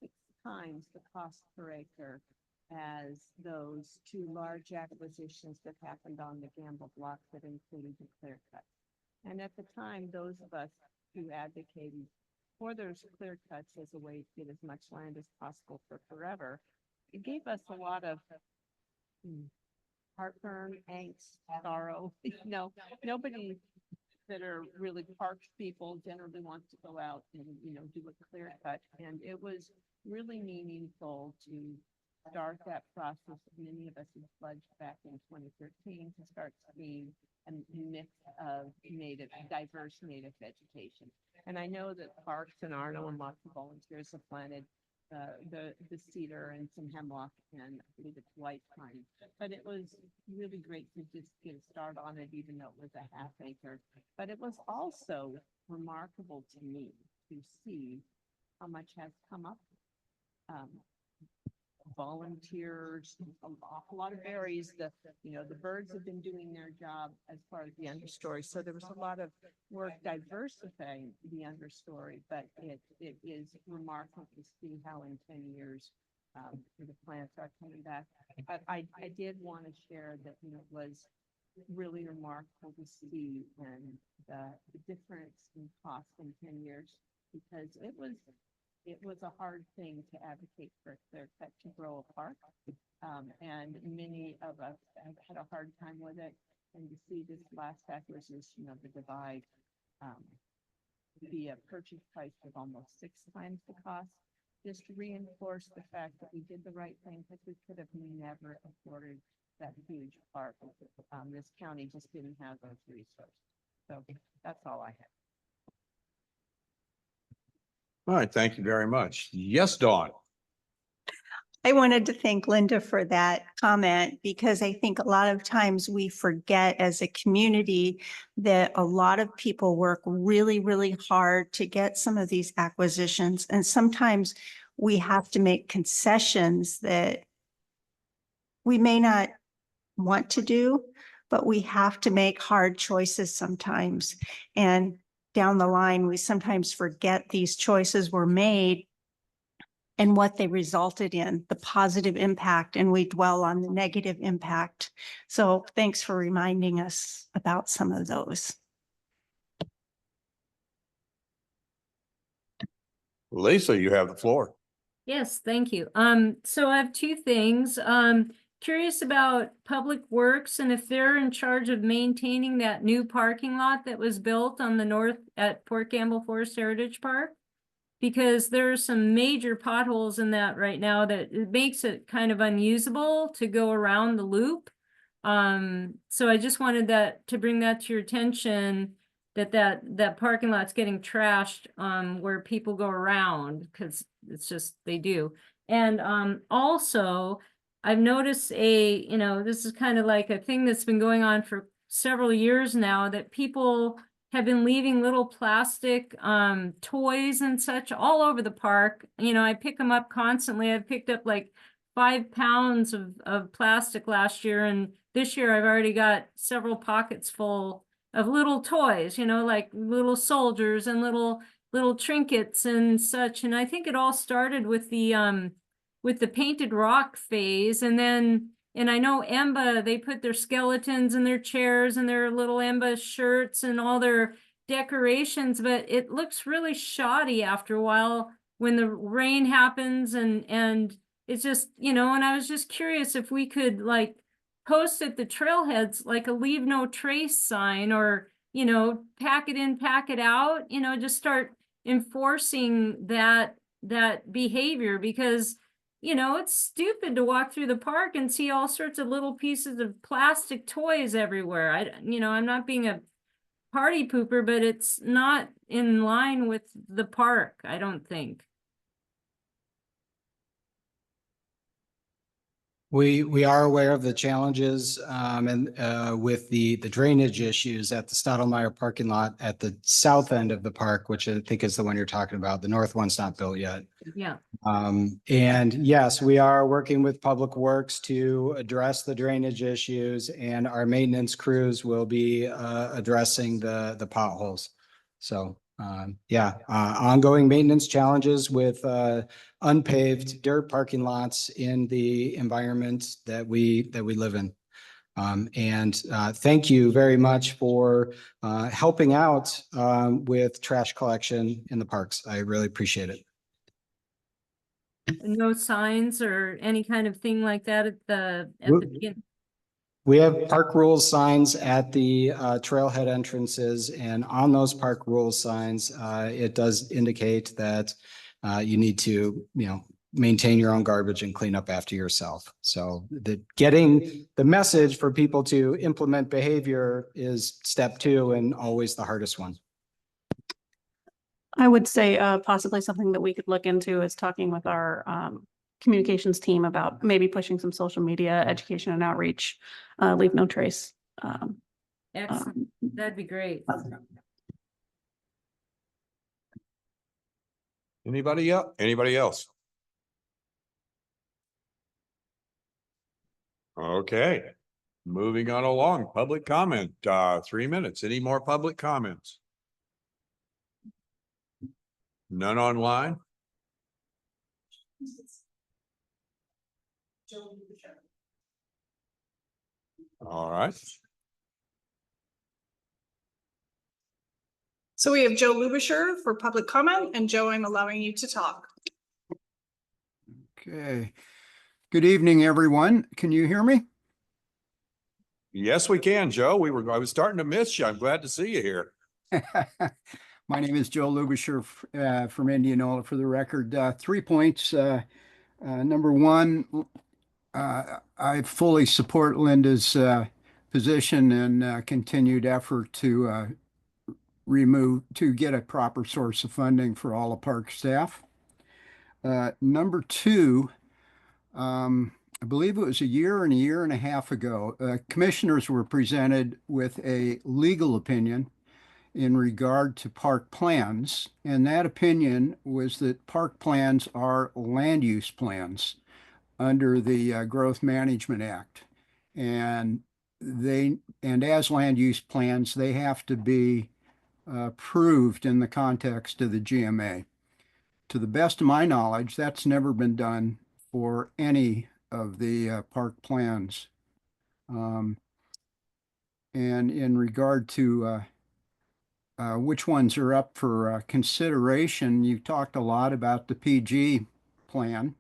6 times the cost per acre as those 2 large acquisitions that happened on the Gamble block that included the clear cut. And at the time, those of us who advocated for those clear cuts as a way to get as much land as possible for forever, it gave us a lot of heartburn, angst, sorrow. Nobody that are really parks people generally wants to go out and, do a clear cut. And it was really meaningful to start that process. Many of us had pledged back in 2013 to start seeing a mix of diverse native vegetation. And I know that parks in Arno and lots of volunteers have planted the cedar and some hemlock and I believe it's white pine. But it was really great to just get a start on it, even though it was a half acre. But it was also remarkable to me to see how much has come up. Volunteers, an awful lot of berries. The birds have been doing their job as far as the understory. So there was a lot of work diversifying the understory, but it is remarkable to see how in 10 years the plants are coming back. But I did want to share that it was really remarkable to see and the difference in cost in 10 years, because it was a hard thing to advocate for clear cut to grow a park. And many of us have had a hard time with it. And to see this last acquisition of the divide be a purchase price of almost 6 times the cost, just reinforce the fact that we did the right thing, because we could have never afforded that huge park. This county just didn't have those resources. So that's all I have. All right, thank you very much. Yes, Dawn. I wanted to thank Linda for that comment, because I think a lot of times we forget as a community that a lot of people work really, really hard to get some of these acquisitions. And sometimes we have to make concessions that we may not want to do, but we have to make hard choices sometimes. And down the line, we sometimes forget these choices were made and what they resulted in, the positive impact, and we dwell on the negative impact. So thanks for reminding us about some of those. Lisa, you have the floor. Yes, thank you. So I have 2 things. Curious about Public Works and if they're in charge of maintaining that new parking lot that was built on the north at Port Campbell Forest Heritage Park. Because there are some major potholes in that right now that it makes it kind of unusable to go around the loop. So I just wanted to bring that to your attention, that parking lot's getting trashed where people go around, because it's just they do. And also I've noticed this is kind of like a thing that's been going on for several years now, that people have been leaving little plastic toys and such all over the park. I pick them up constantly. I've picked up like 5 pounds of plastic last year, and this year I've already got several pockets full of little toys, like little soldiers and little trinkets and such. And I think it all started with the painted rock phase, and I know EMBA, they put their skeletons in their chairs and their little EMBA shirts and all their decorations, but it looks really shoddy after a while when the rain happens, and it's just, and I was just curious if we could like post at the trailheads like a leave no trace sign, or pack it in, pack it out, just start enforcing that behavior, because it's stupid to walk through the park and see all sorts of little pieces of plastic toys everywhere. I'm not being a party pooper, but it's not in line with the park, I don't think. We are aware of the challenges and with the drainage issues at the Stottlemyre parking lot at the south end of the park, which I think is the one you're talking about. The north one's not built yet. Yeah. And yes, we are working with Public Works to address the drainage issues, and our maintenance crews will be addressing the potholes. So ongoing maintenance challenges with unpaved dirt parking lots in the environment that we live in. Thank you very much for helping out with trash collection in the parks. I really appreciate it. No signs or any kind of thing like that at the beginning? We have park rules signs at the trailhead entrances, and on those park rules signs, it does indicate that you need to, maintain your own garbage and clean up after yourself. So getting the message for people to implement behavior is step 2 and always the hardest one. I would say possibly something that we could look into is talking with our communications team about maybe pushing some social media education and outreach, leave no trace. Excellent. That'd be great. Anybody else? Anybody else? Okay, moving on along, public comment, 3 minutes. Any more public comments? None online? All right. So we have Joe Lubisher for public comment, and Joe, I'm allowing you to talk. Okay. Good evening, everyone. Can you hear me? Yes, we can, Joe. I was starting to miss you. I'm glad to see you here. My name is Joe Lubisher from Indianola. For the record, 3 points. Number one, I fully support Linda's position and continued effort to get a proper source of funding for all the park staff. Number two, I believe it was a year and a half ago, commissioners were presented with a legal opinion in regard to park plans. And that opinion was that park plans are land use plans under the Growth Management Act. And as land use plans, they have to be approved in the context of the GMA. To the best of my knowledge, that's never been done for any of the park plans. And in regard to which ones are up for consideration, you talked a lot about the PG plan,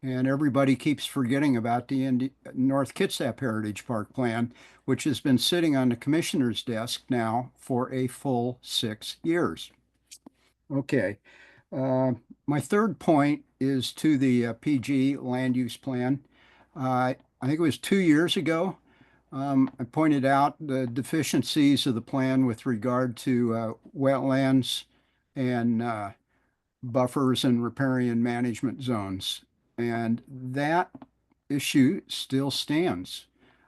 and everybody keeps forgetting about the North Kitsap Heritage Park plan, which has been sitting on the commissioner's desk now for a full 6 years. Okay. My third point is to the PG land use plan. I think it was 2 years ago, I pointed out the deficiencies of the plan with regard to wetlands and buffers and riparian management zones. And that issue still stands.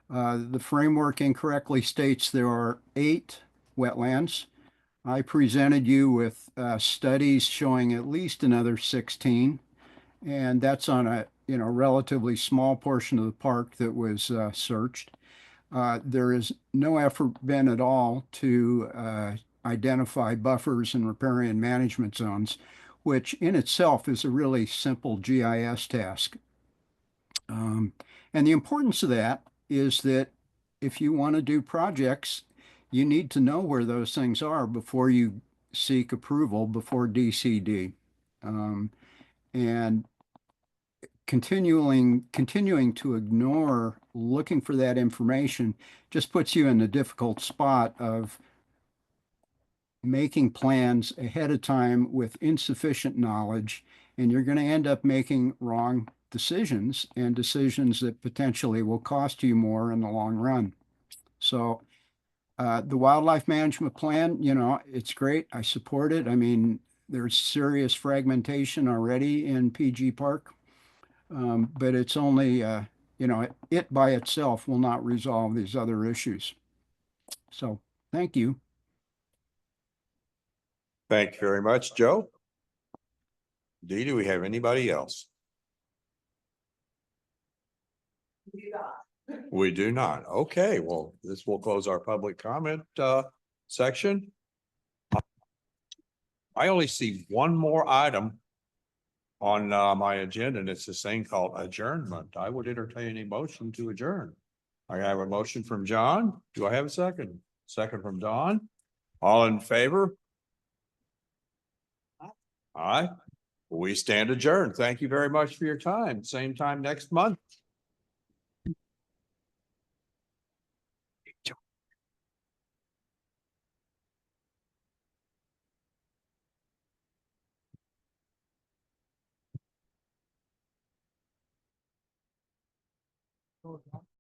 The framework incorrectly states there are 8 wetlands. I presented you with studies showing at least another 16, and that's on a relatively small portion of the park that was searched. There is no effort been at all to identify buffers and riparian management zones, which in itself is a really simple GIS task. And the importance of that is that if you want to do projects, you need to know where those things are before you seek approval before DCD. And continuing to ignore looking for that information just puts you in a difficult spot of making plans ahead of time with insufficient knowledge, and you're going to end up making wrong decisions and decisions that potentially will cost you more in the long run. So the wildlife management plan, it's great. I support it. I mean, there's serious fragmentation already in PG Park, but it's only, it by itself will not resolve these other issues. So thank you. Thank you very much, Joe. Dee, do we have anybody else? We do not. Okay, well, this will close our public comment section. I only see one more item on my agenda, and it's this thing called adjournment. I would entertain a motion to adjourn. I have a motion from John. Do I have a second? Second from Don. All in favor? Aye. We stand adjourned. Thank you very much for your time. Same time next month.